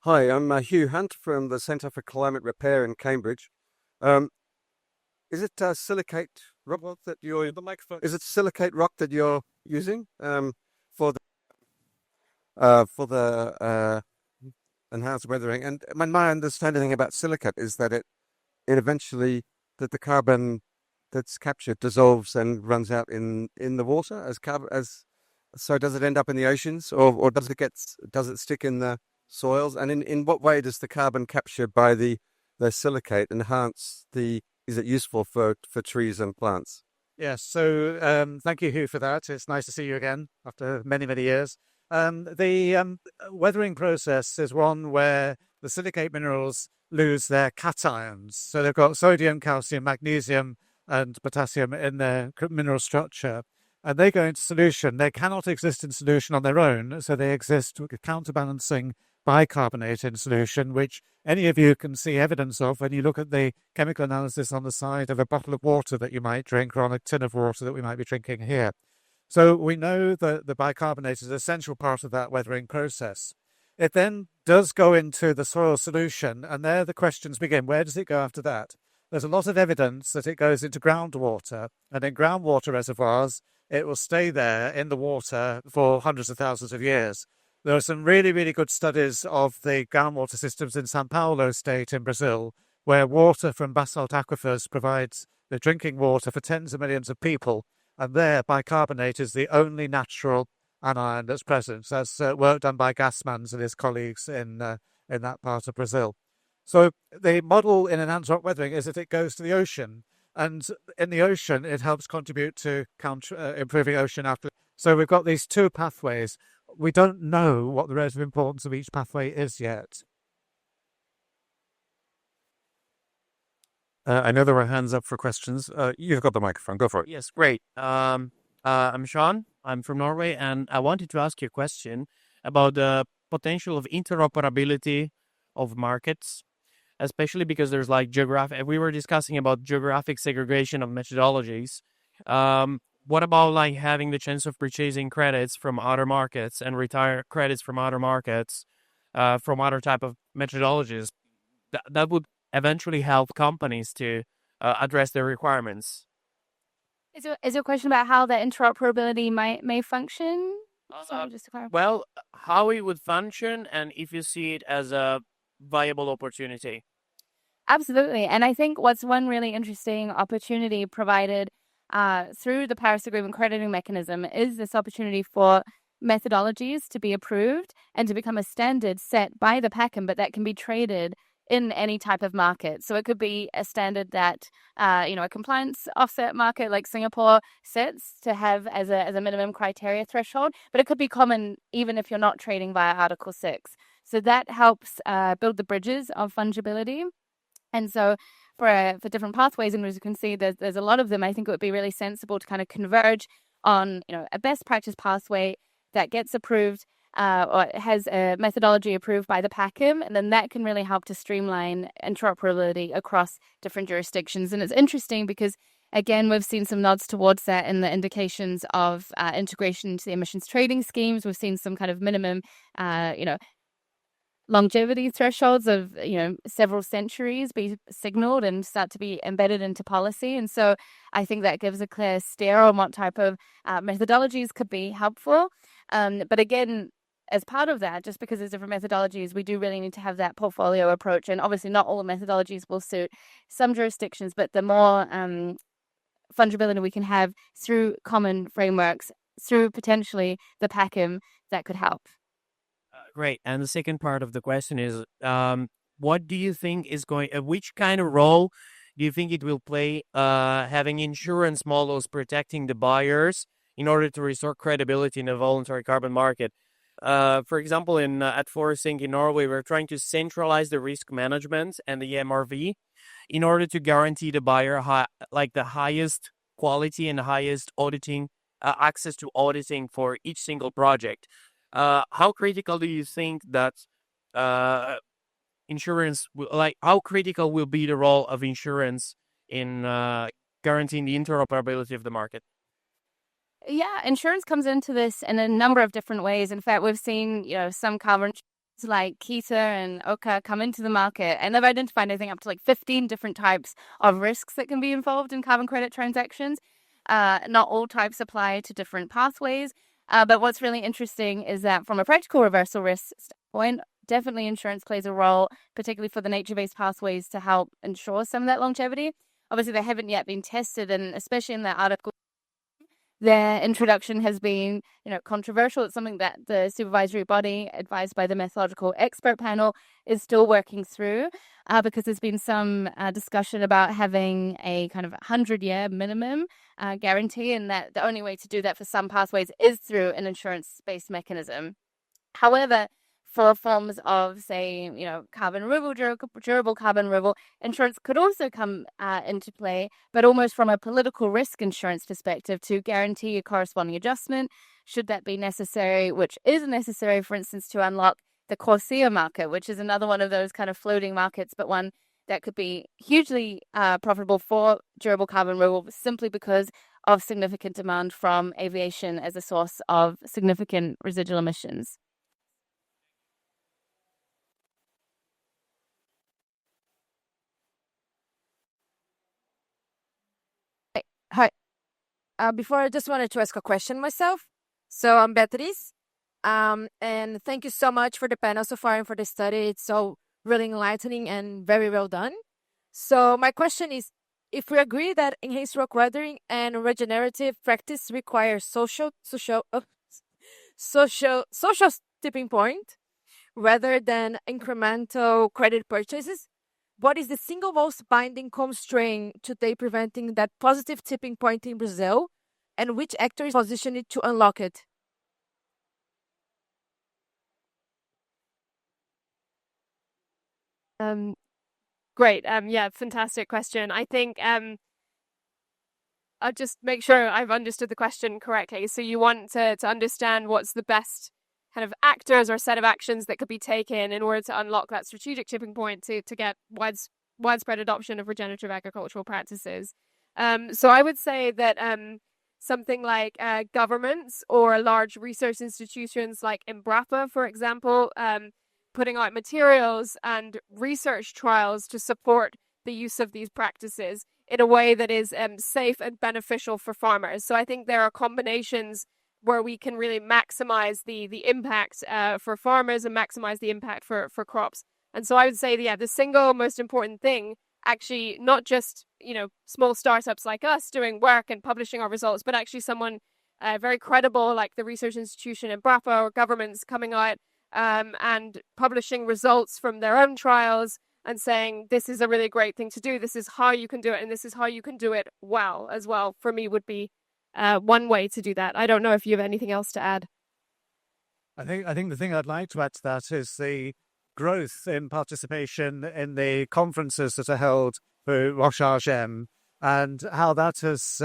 Hi, I'm Hugh Hunt from the Centre for Climate Repair in Cambridge. Is it silicate rock that you're the microphone? Is it silicate rock that you're using for the enhanced weathering? And my understanding about silicate is that it eventually that the carbon that's captured dissolves and runs out in the water as carbon so does it end up in the oceans or does it stick in the soils? And in what way does the carbon captured by the silicate enhance is it useful for trees and plants? Yes, so thank you, Hugh, for that. It's nice to see you again after many, many years. The weathering process is one where the silicate minerals lose their cations. So they've got sodium, calcium, magnesium, and potassium in their mineral structure. And they go into solution. They cannot exist in solution on their own, so they exist counterbalancing bicarbonate in solution, which any of you can see evidence of when you look at the chemical analysis on the side of a bottle of water that you might drink or on a tin of water that we might be drinking here. So we know that the bicarbonate is an essential part of that weathering process. It then does go into the soil solution, and there the questions begin. Where does it go after that? There's a lot of evidence that it goes into groundwater, and in groundwater reservoirs, it will stay there in the water for hundreds of thousands of years. There are some really, really good studies of the groundwater systems in São Paulo state in Brazil, where water from basalt aquifers provides the drinking water for tens of millions of people. And there, bicarbonate is the only natural anion that's present. So that's work done by Gassmans and his colleagues in that part of Brazil. So the model in enhanced rock weathering is that it goes to the ocean. And in the ocean, it helps contribute to improving ocean after. So we've got these two pathways. We don't know what the relative importance of each pathway is yet. I know there were hands up for questions. You've got the microphone. Go for it. Yes, great. I'm Sean. I'm from Norway, and I wanted to ask you a question about the potential of interoperability of markets, especially because there's like geographic. We were discussing about geographic segregation of methodologies. What about like having the chance of purchasing credits from other markets and retire credits from other markets, from other type of methodologies? That would eventually help companies to address their requirements. Is your question about how that interoperability may function? Sorry, just to clarify. Well, how it would function and if you see it as a viable opportunity. Absolutely. And I think what's one really interesting opportunity provided through the Paris Agreement crediting mechanism is this opportunity for methodologies to be approved and to become a standard set by the PACM, but that can be traded in any type of market. So it could be a standard that, a compliance offset market like Singapore sets to have as a minimum criteria threshold, but it could be common even if you're not trading via Article 6. So that helps build the bridges of fungibility. And so for different pathways, and as you can see, there's a lot of them, I think it would be really sensible to kind of converge on, a best practice pathway that gets approved or has a methodology approved by the PACM, and then that can really help to streamline interoperability across different jurisdictions. And it's interesting because, again, we've seen some nods towards that in the indications of integration into the emissions trading schemes. We've seen some kind of minimum, longevity thresholds of, several centuries be signaled and start to be embedded into policy. And so I think that gives a clear steer on what type of methodologies could be helpful. But again, as part of that, just because there's different methodologies, we do really need to have that portfolio approach. And obviously not all methodologies will suit some jurisdictions, but the more fungibility we can have through common frameworks, through potentially the PACM, that could help. Great. And the second part of the question is, what do you think is which kind of role do you think it will play having insurance models protecting the buyers in order to restore credibility in the voluntary carbon market? For example, at Forcing in Norway, we're trying to centralize the risk management and the MRV in order to guarantee the buyer the highest quality and the highest auditing access to auditing for each single project. How critical do you think that insurance, how critical will be the role of insurance in guaranteeing the interoperability of the market? Yeah, insurance comes into this in a number of different ways. In fact, we've seen, some carbon like Kita and Oka come into the market, and they've identified, I think, up to like 15 different types of risks that can be involved in carbon credit transactions. Not all types apply to different pathways. But what's really interesting is that from a practical reversal risk standpoint, definitely insurance plays a role, particularly for the nature-based pathways, to help ensure some of that longevity. Obviously, they haven't yet been tested, and especially in that article, their introduction has been, controversial. It's something that the supervisory body, advised by the methodological expert panel, is still working through because there's been some discussion about having a kind of 100-year minimum guarantee, and that the only way to do that for some pathways is through an insurance-based mechanism. However, for forms of, say, carbon removal, durable carbon removal, insurance could also come into play, but almost from a political risk insurance perspective to guarantee a corresponding adjustment, should that be necessary, which is necessary, for instance, to unlock the CORSIA market, which is another one of those kind of floating markets, but one that could be hugely profitable for durable carbon removal simply because of significant demand from aviation as a source of significant residual emissions. Before, I just wanted to ask a question myself. So I'm Beatriz, and thank you so much for the panel so far and for the study. It's so really enlightening and very well done. So my question is, if we agree that enhanced rock weathering and regenerative practice require social tipping point rather than incremental credit purchases, what is the single most binding constraint today preventing that positive tipping point in Brazil, and which actor is positioned to unlock it? Great. Yeah, fantastic question. I think I'll just make sure I've understood the question correctly. So you want to understand what's the best kind of actors or set of actions that could be taken in order to unlock that strategic tipping point to get widespread adoption of regenerative agricultural practices. So I would say that something like governments or large research institutions like Embrapa, for example, putting out materials and research trials to support the use of these practices in a way that is safe and beneficial for farmers. So I think there are combinations where we can really maximize the impact for farmers and maximize the impact for crops. And so I would say, the single most important thing, actually, not just, small startups like us doing work and publishing our results, but actually someone very credible like the research institution Embrapa or governments coming out and publishing results from their own trials and saying, this is a really great thing to do. This is how you can do it. And this is how you can do it well as well, for me would be one way to do that. I don't know if you have anything else to add. I think the thing I'd like to add to that is the growth in participation in the conferences that are held for Roche RGM and how that has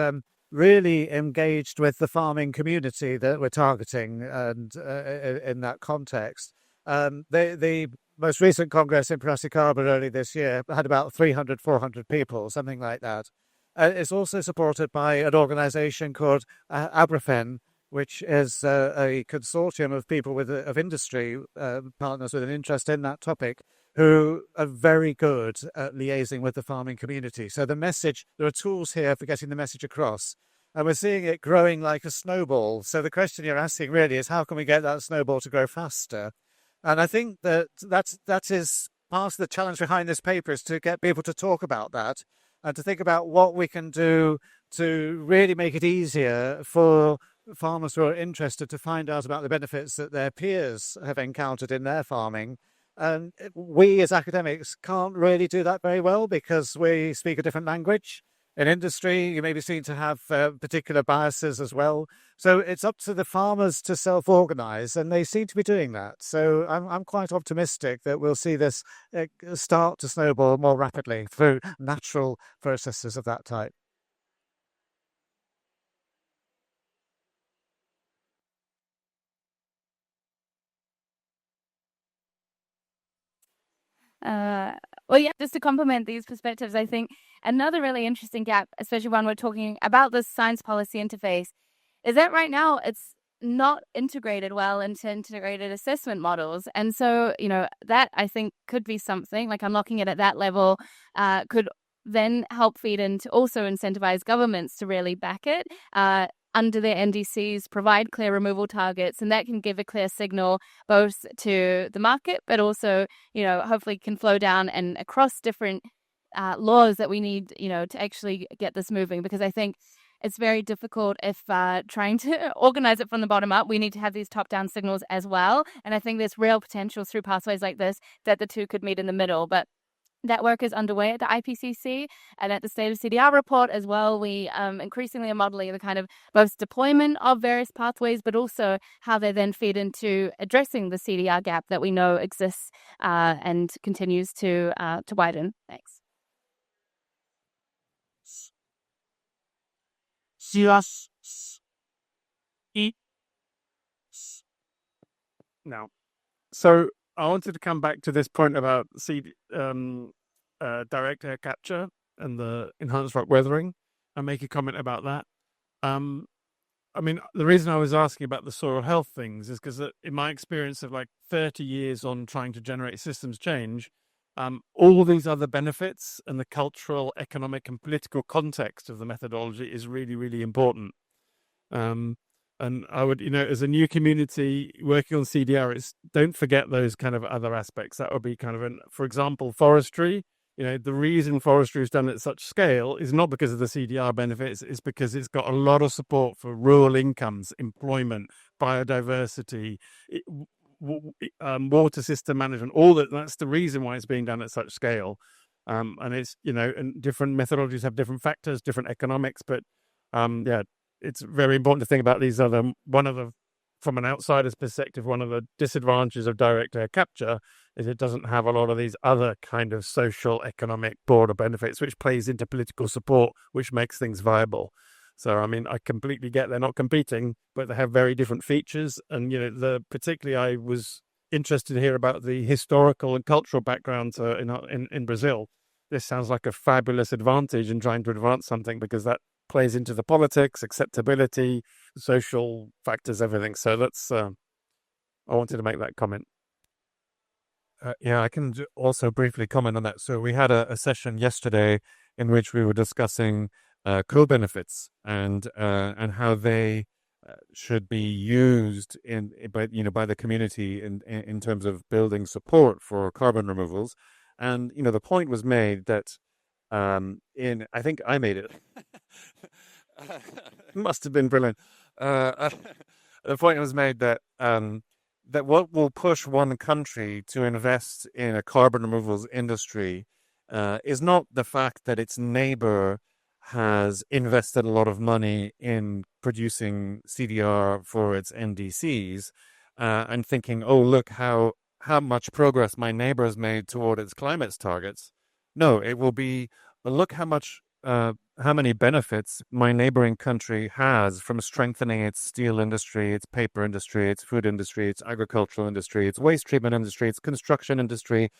really engaged with the farming community that we're targeting, and in that context. The most recent congress in Piracicaba early this year had about 300, 400 people, something like that. It's also supported by an organization called Abrafen, which is a consortium of people of industry partners with an interest in that topic, who are very good at liaising with the farming community. So the message, there are tools here for getting the message across, and we're seeing it growing like a snowball. So the question you're asking really is, how can we get that snowball to grow faster? And I think that is part of the challenge behind this paper, is to get people to talk about that and to think about what we can do to really make it easier for farmers who are interested to find out about the benefits that their peers have encountered in their farming. And we as academics can't really do that very well because we speak a different language. In industry, you may be seen to have particular biases as well. So it's up to the farmers to self-organize, and they seem to be doing that. So I'm quite optimistic that we'll see this start to snowball more rapidly through natural processes of that type. Well, yeah, just to complement these perspectives, I think another really interesting gap, especially when we're talking about this science policy interface, is that right now it's not integrated well into integrated assessment models. And so, that I think could be something like unlocking it at that level could then help feed into also incentivize governments to really back it. Under their NDCs, provide clear removal targets, and that can give a clear signal both to the market, but also, hopefully can flow down and across different laws that we need, to actually get this moving. Because I think it's very difficult if trying to organize it from the bottom up, we need to have these top-down signals as well. And I think there's real potential through pathways like this that the two could meet in the middle. But that work is underway at the IPCC and at the State of CDR report as well. We increasingly are modeling the kind of both deployment of various pathways, but also how they then feed into addressing the CDR gap that we know exists and continues to widen. Thanks. Now, so I wanted to come back to this point about direct air capture and the enhanced rock weathering and make a comment about that. I mean, the reason I was asking about the soil health things is because in my experience of like 30 years on trying to generate systems change, all these other benefits and the cultural, economic and political context of the methodology is really, really important. And I would, as a new community working on CDR, don't forget those kind of other aspects. That would be kind of for example, forestry. The reason forestry is done at such scale is not because of the CDR benefits, it's because it's got a lot of support for rural incomes, employment, biodiversity, water system management, all that. That's the reason why it's being done at such scale. And it's, and different methodologies have different factors, different economics, but it's very important to think about these from an outsider's perspective, one of the disadvantages of direct air capture is it doesn't have a lot of these other kind of social, economic, broader benefits, which plays into political support, which makes things viable. So, I completely get they're not competing, but they have very different features. And, particularly I was interested to hear about the historical and cultural background in Brazil. This sounds like a fabulous advantage in trying to advance something because that plays into the politics, acceptability, social factors, everything. So I wanted to make that comment. I can also briefly comment on that. So we had a session yesterday in which we were discussing co-benefits and how they should be used by the community in terms of building support for carbon removals. And the point was made that I think I made it. Must have been brilliant. The point was made that that what will push one country to invest in a carbon removals industry is not the fact that its neighbor has invested a lot of money in producing CDR for its NDCs and thinking, oh, look how much progress my neighbor has made toward its climate targets. No, it will be, look how many benefits my neighboring country has from strengthening its steel industry, its paper industry, its food industry, its agricultural industry, its waste treatment industry, its construction industry,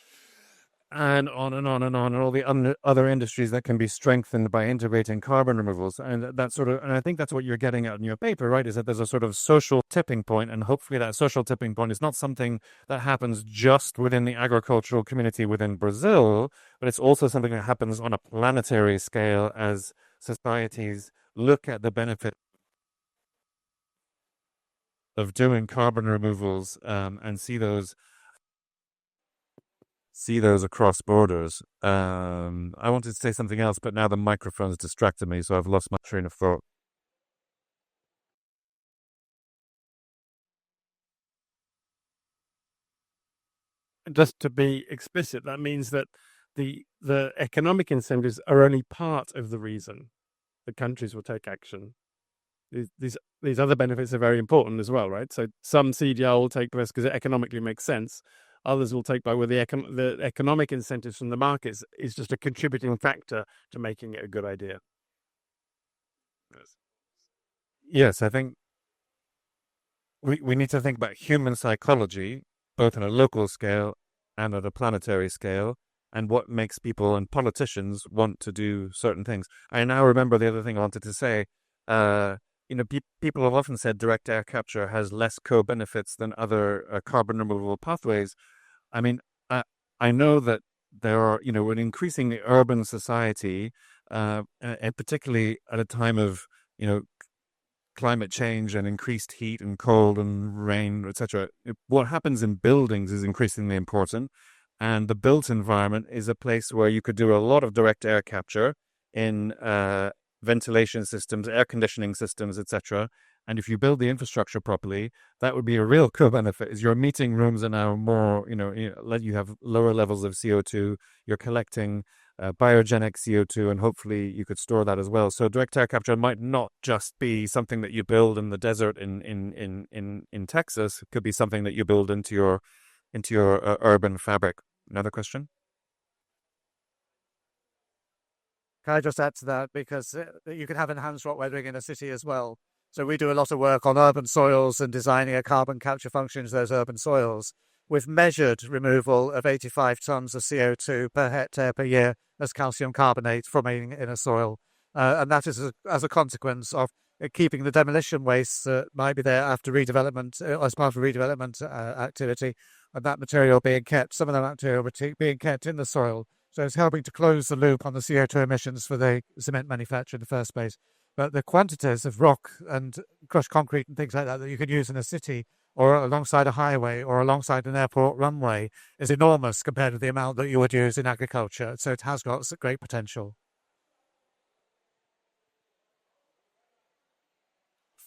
and on and on and on, and all the other industries that can be strengthened by integrating carbon removals. And and I think that's what you're getting at in your paper, right? Is that there's a sort of social tipping point, and hopefully that social tipping point is not something that happens just within the agricultural community within Brazil, but it's also something that happens on a planetary scale as societies look at the benefit of doing carbon removals and see those across borders. I wanted to say something else, but now the microphone's distracted me, so I've lost my train of thought. Just to be explicit, that means that the economic incentives are only part of the reason the countries will take action. These other benefits are very important as well, right? So some CDR will take place because it economically makes sense. Others will take by where the economic incentives from the markets is just a contributing factor to making it a good idea. Yes, I think we need to think about human psychology, both on a local scale and at a planetary scale, and what makes people and politicians want to do certain things. I now remember the other thing I wanted to say. People have often said direct air capture has less co-benefits than other carbon removal pathways. I mean, I know that there are, an increasingly urban society, and particularly at a time of, climate change and increased heat and cold and rain, etc. What happens in buildings is increasingly important. And the built environment is a place where you could do a lot of direct air capture in ventilation systems, air conditioning systems, etc. And if you build the infrastructure properly, that would be a real co-benefit. Is your meeting rooms are now more, you have lower levels of CO2. You're collecting biogenic CO2, and hopefully you could store that as well. So direct air capture might not just be something that you build in the desert in Texas. It could be something that you build into your urban fabric. Another question? Can I just add to that? Because you can have enhanced rock weathering in a city as well. So we do a lot of work on urban soils and designing a carbon capture function to those urban soils with measured removal of 85 tons of CO2 per hectare per year as calcium carbonate from in a soil. And that is as a consequence of keeping the demolition waste that might be there after redevelopment, as part of redevelopment activity, and that material being kept, some of that material being kept in the soil. So it's helping to close the loop on the CO2 emissions for the cement manufacturer in the first place. but the quantities of rock and crushed concrete and things like that you can use in a city or alongside a highway or alongside an airport runway is enormous compared to the amount that you would use in agriculture. So it has got great potential.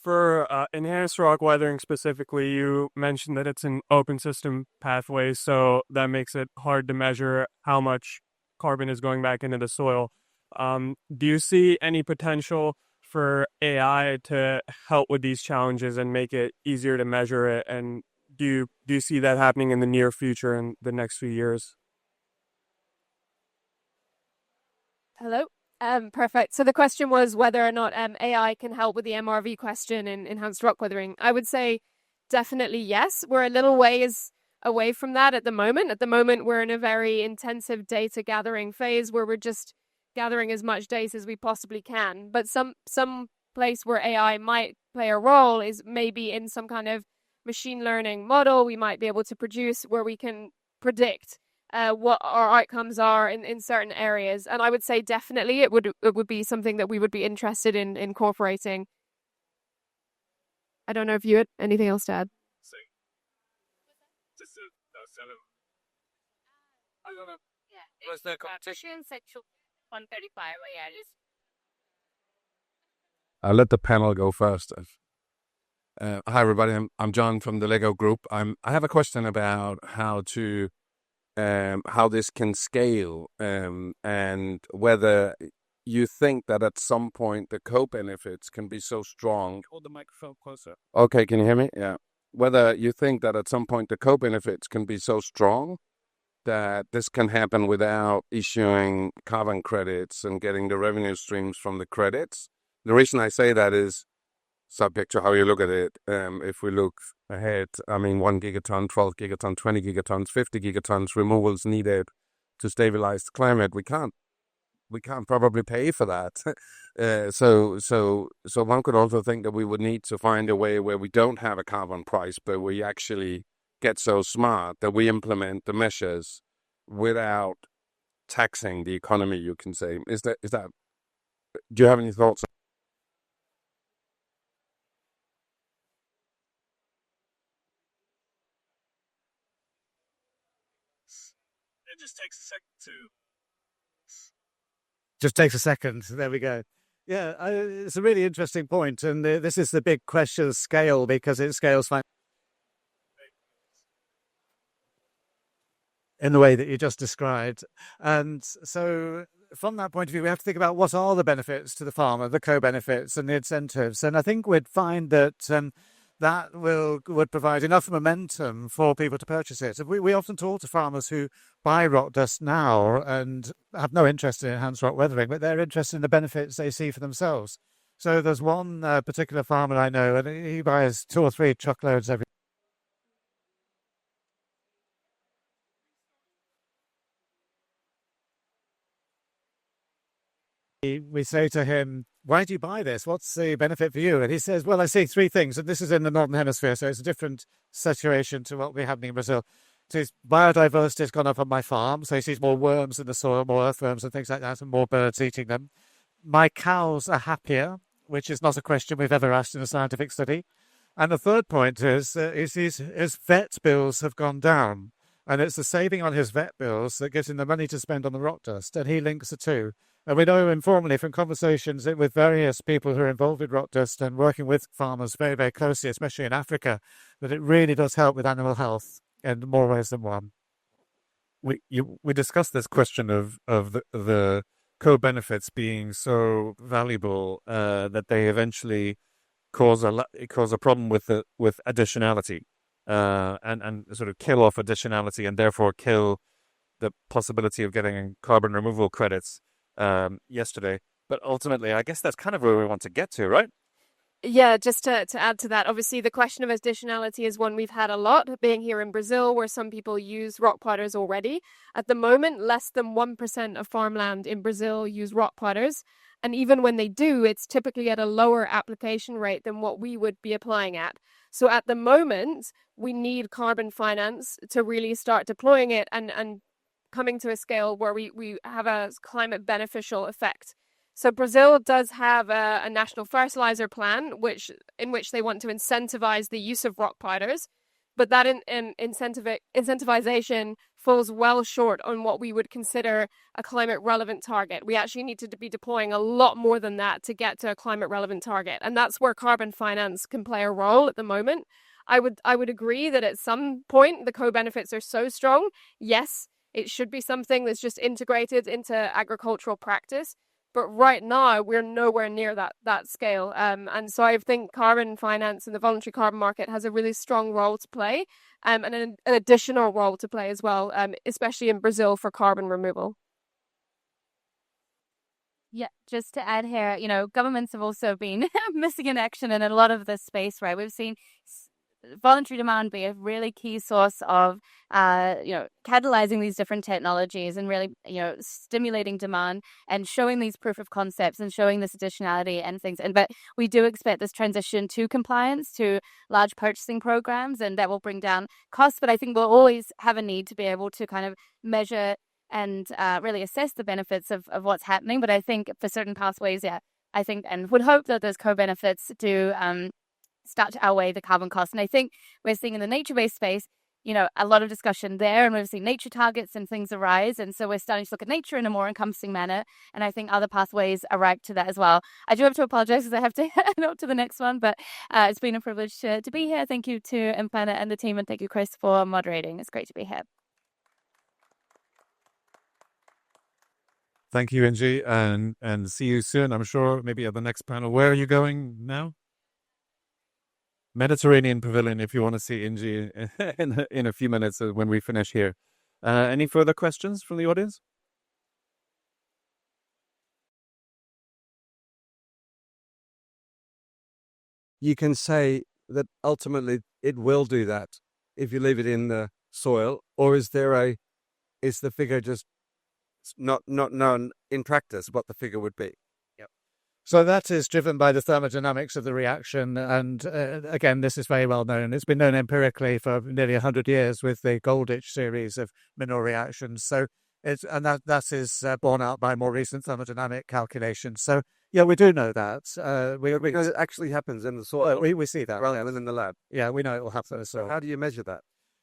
For enhanced rock weathering specifically, you mentioned that it's an open system pathway, so that makes it hard to measure how much carbon is going back into the soil. Do you see any potential for AI to help with these challenges and make it easier to measure it? And do you see that happening in the near future in the next few years? Hello. Perfect. So the question was whether or not AI can help with the MRV question in enhanced rock weathering. I would say definitely yes. We're a little ways away from that at the moment. At the moment, we're in a very intensive data gathering phase where we're just gathering as much data as we possibly can. But some place where AI might play a role is maybe in some kind of machine learning model we might be able to produce where we can predict what our outcomes are in certain areas. And I would say definitely it would be something that we would be interested in incorporating. I don't know if you had anything else to add. I don't know. Yeah, was the competition section 135? I'll let the panel go first. Hi everybody, I'm John from the Lego Group. I have a question about how this can scale, and whether you think that at some point the co-benefits can be so strong. Hold the microphone closer. Okay, can you hear me? Yeah. Whether you think that at some point the co-benefits can be so strong that this can happen without issuing carbon credits and getting the revenue streams from the credits. The reason I say that is subject to how you look at it. If we look ahead, 1 gigaton, 12 gigaton, 20 gigatons, 50 gigatons removals needed to stabilize the climate. We can't probably pay for that. So one could also think that we would need to find a way where we don't have a carbon price, but we actually get so smart that we implement the measures without taxing the economy, you can say. Is that, do you have any thoughts? It just takes a second to... Just takes a second. There we go. Yeah, it's a really interesting point. And this is the big question of scale, because it scales in the way that you just described. And so from that point of view, we have to think about what are the benefits to the farmer, the co-benefits and the incentives. And I think we'd find that that would provide enough momentum for people to purchase it. We often talk to farmers who buy rock dust now and have no interest in enhanced rock weathering, but they're interested in the benefits they see for themselves. So there's one particular farmer I know, and he buys 2 or 3 truckloads every. We say to him, why do you buy this? What's the benefit for you? And he says, well, I see 3 things. And this is in the Northern Hemisphere, so it's a different situation to what we're happening in Brazil. So his biodiversity has gone up on my farm. So he sees more worms in the soil, more earthworms and things like that, and more birds eating them. My cows are happier, which is not a question we've ever asked in a scientific study. And the third point is his vet bills have gone down. And it's the saving on his vet bills that gives him the money to spend on the rock dust. And he links the two. And we know informally from conversations with various people who are involved with rock dust and working with farmers very, very closely, especially in Africa, that it really does help with animal health in more ways than one. We discussed this question of the co-benefits being so valuable that they eventually cause a problem with additionality, and sort of kill off additionality and therefore kill the possibility of getting carbon removal credits. Yesterday, but ultimately I guess that's kind of where we want to get to, right? Yeah, just to add to that, obviously the question of additionality is one we've had a lot, being here in Brazil, where some people use rock powders already. At the moment, less than 1% of farmland in Brazil use rock powders, and even when they do, it's typically at a lower application rate than what we would be applying at. So at the moment, we need carbon finance to really start deploying it and coming to a scale where we have a climate beneficial effect. So Brazil does have a national fertilizer plan, in which they want to incentivize the use of rock powders, but that incentivization falls well short on what we would consider a climate relevant target. We actually need to be deploying a lot more than that to get to a climate relevant target, and that's where carbon finance can play a role at the moment. I would agree that at some point the co-benefits are so strong, yes, it should be something that's just integrated into agricultural practice. But right now, we're nowhere near that scale. And so I think carbon finance and the voluntary carbon market has a really strong role to play, and an additional role to play as well, especially in Brazil for carbon removal. Yeah, just to add here, governments have also been missing in action in a lot of this space, right? We've seen voluntary demand be a really key source of, catalyzing these different technologies and really, stimulating demand and showing these proof of concepts and showing this additionality and things. But we do expect this transition to compliance, to large purchasing programs, and that will bring down costs. But I think we'll always have a need to be able to kind of measure and really assess the benefits of what's happening. But I think for certain pathways, I think and would hope that those co-benefits do start to outweigh the carbon costs. And I think we're seeing in the nature-based space, a lot of discussion there, and we've seen nature targets and things arise. And so we're starting to look at nature in a more encompassing manner. And I think other pathways are right to that as well. I do have to apologize because I have to head on to the next one, but it's been a privilege to be here. Thank you to InPlanet and the team, and thank you, Chris, for moderating. It's great to be here. Thank you, Inji, and see you soon. I'm sure maybe at the next panel. Where are you going now? Mediterranean Pavilion, if you want to see Inji in a few minutes when we finish here. Any further questions from the audience? You can say that ultimately it will do that if you leave it in the soil, or is the figure just not known in practice what the figure would be? So that is driven by the thermodynamics of the reaction. And again, this is very well known. It's been known empirically for nearly 100 years with the Golditch series of mineral reactions. So that is borne out by more recent thermodynamic calculations. So yeah, we do know that. Because it actually happens in the soil. We see that rather than in the lab. Yeah, we know it will happen. So how do you measure that?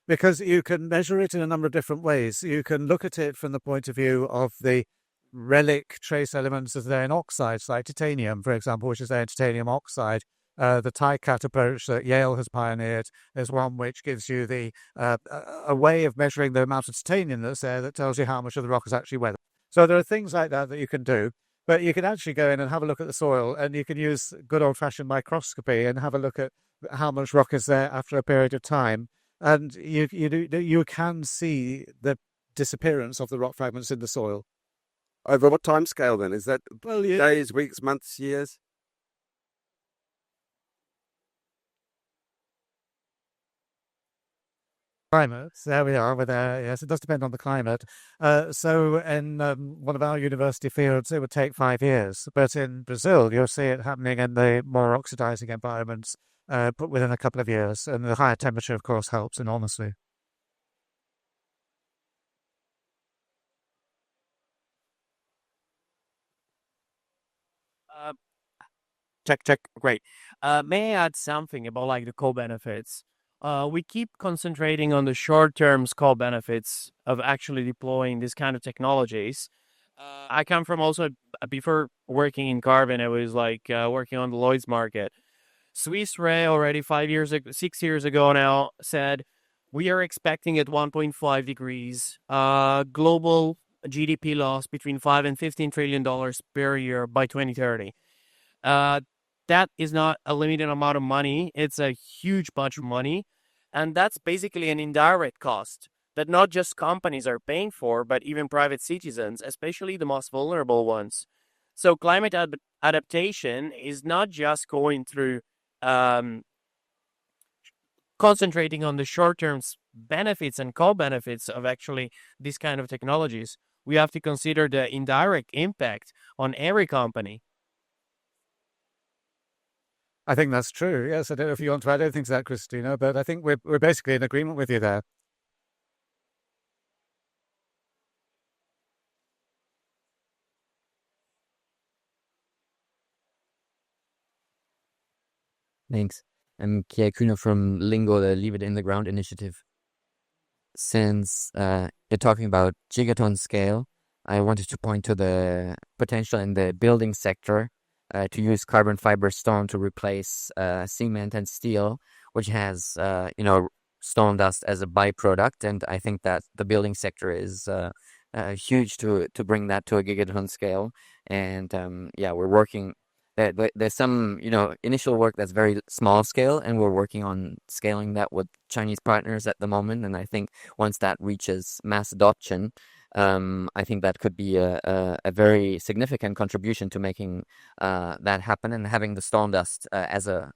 Because you can measure it in a number of different ways. You can look at it from the point of view of the relic trace elements that are there in oxides, like titanium, for example, which is there in titanium oxide. The TICAT approach that Yale has pioneered is one which gives you a way of measuring the amount of titanium that's there that tells you how much of the rock is actually weathered. So there are things like that you can do, but you can actually go in and have a look at the soil, and you can use good old-fashioned microscopy and have a look at how much rock is there after a period of time, and you can see the disappearance of the rock fragments in the soil. Over what time scale then? Is that days, weeks, months, years? Climate. There we are. Yes, it does depend on the climate. So in one of our university fields, it would take 5 years. But in Brazil, you'll see it happening in the more oxidizing environments put within a couple of years. And the higher temperature, of course, helps enormously. Check. Great. May I add something about the co-benefits? We keep concentrating on the short-term co-benefits of actually deploying this kind of technologies. I come from also, before working in carbon, I was working on the Lloyd's market. Swiss Re already 6 years ago now said, we are expecting at 1.5 degrees global GDP loss between $5 and $15 trillion per year by 2030. That is not a limited amount of money. It's a huge bunch of money. And that's basically an indirect cost that not just companies are paying for, but even private citizens, especially the most vulnerable ones. So climate adaptation is not just going through concentrating on the short-term benefits and co-benefits of actually these kind of technologies. We have to consider the indirect impact on every company. I think that's true. Yes, I don't know if you want to add anything to that, Christina, but I think we're basically in agreement with you there. Thanks. I'm Kia Kuna from Lingo, the Leave It in the Ground initiative. Since you're talking about gigaton scale, I wanted to point to the potential in the building sector to use carbon fiber stone to replace cement and steel, which has stone dust as a byproduct. And I think that the building sector is huge to bring that to a gigaton scale. And we're working. There's some, initial work that's very small scale, and we're working on scaling that with Chinese partners at the moment. And I think once that reaches mass adoption, I think that could be a very significant contribution to making that happen and having the stone dust as a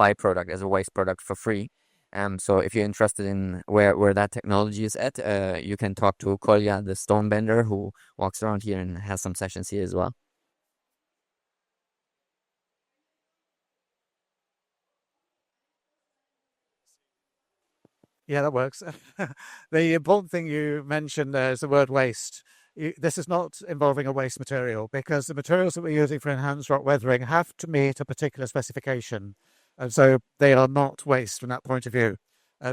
byproduct, as a waste product for free. So if you're interested in where that technology is at, you can talk to Kolya, the stone bender, who walks around here and has some sessions here as well. Yeah, that works. The important thing you mentioned there is the word waste. This is not involving a waste material, because the materials that we're using for enhanced rock weathering have to meet a particular specification. And so they are not waste from that point of view.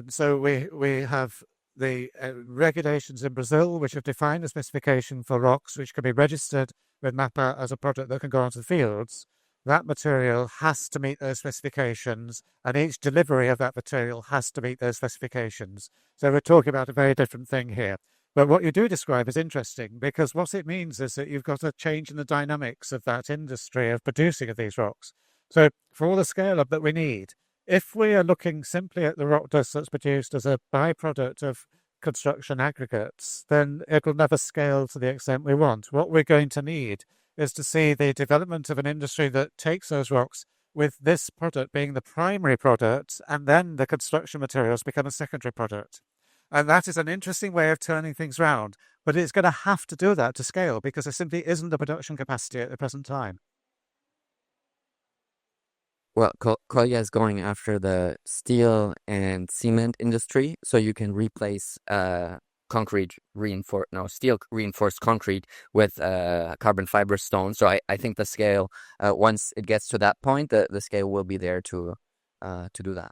So we have the regulations in Brazil, which have defined a specification for rocks, which can be registered with MAPA as a product that can go onto the fields. That material has to meet those specifications, and each delivery of that material has to meet those specifications. So we're talking about a very different thing here. But what you do describe is interesting, because what it means is that you've got a change in the dynamics of that industry of producing of these rocks. So for all the scale up that we need, if we are looking simply at the rock dust that's produced as a byproduct of construction aggregates, then it will never scale to the extent we want. What we're going to need is to see the development of an industry that takes those rocks, with this product being the primary product, and then the construction materials become a secondary product. And that is an interesting way of turning things around, but it's going to have to do that to scale, because there simply isn't the production capacity at the present time. Well, Kolya is going after the steel and cement industry, so you can replace steel reinforced concrete with carbon fiber stone. So I think the scale, once it gets to that point, the scale will be there to do that.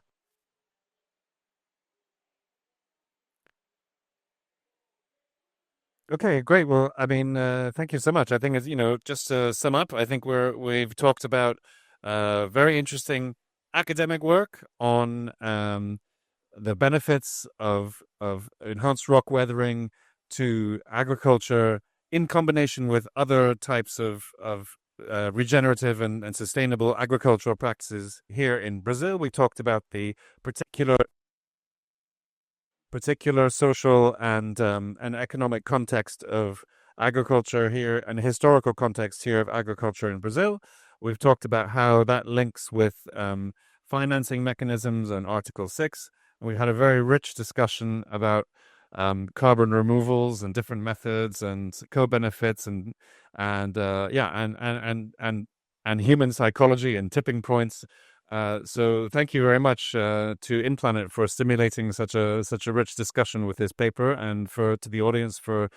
Okay, great. Well, I mean, thank you so much. I think it's, just to sum up, I think we've talked about very interesting academic work on the benefits of enhanced rock weathering to agriculture in combination with other types of regenerative and sustainable agricultural practices here in Brazil. We talked about the particular social and economic context of agriculture here, and historical context here of agriculture in Brazil. We've talked about how that links with financing mechanisms and Article 6. We had a very rich discussion about carbon removals and different methods and co-benefits and human psychology and tipping points. So thank you very much to InPlanet for stimulating such a rich discussion with this paper, and to the audience for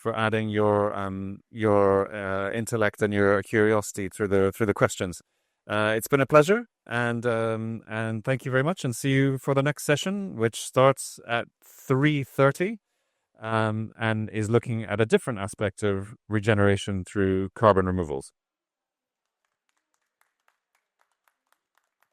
adding your intellect and your curiosity through the questions. It's been a pleasure, and thank you very much, and see you for the next session, which starts at 3:30, and is looking at a different aspect of regeneration through carbon removals.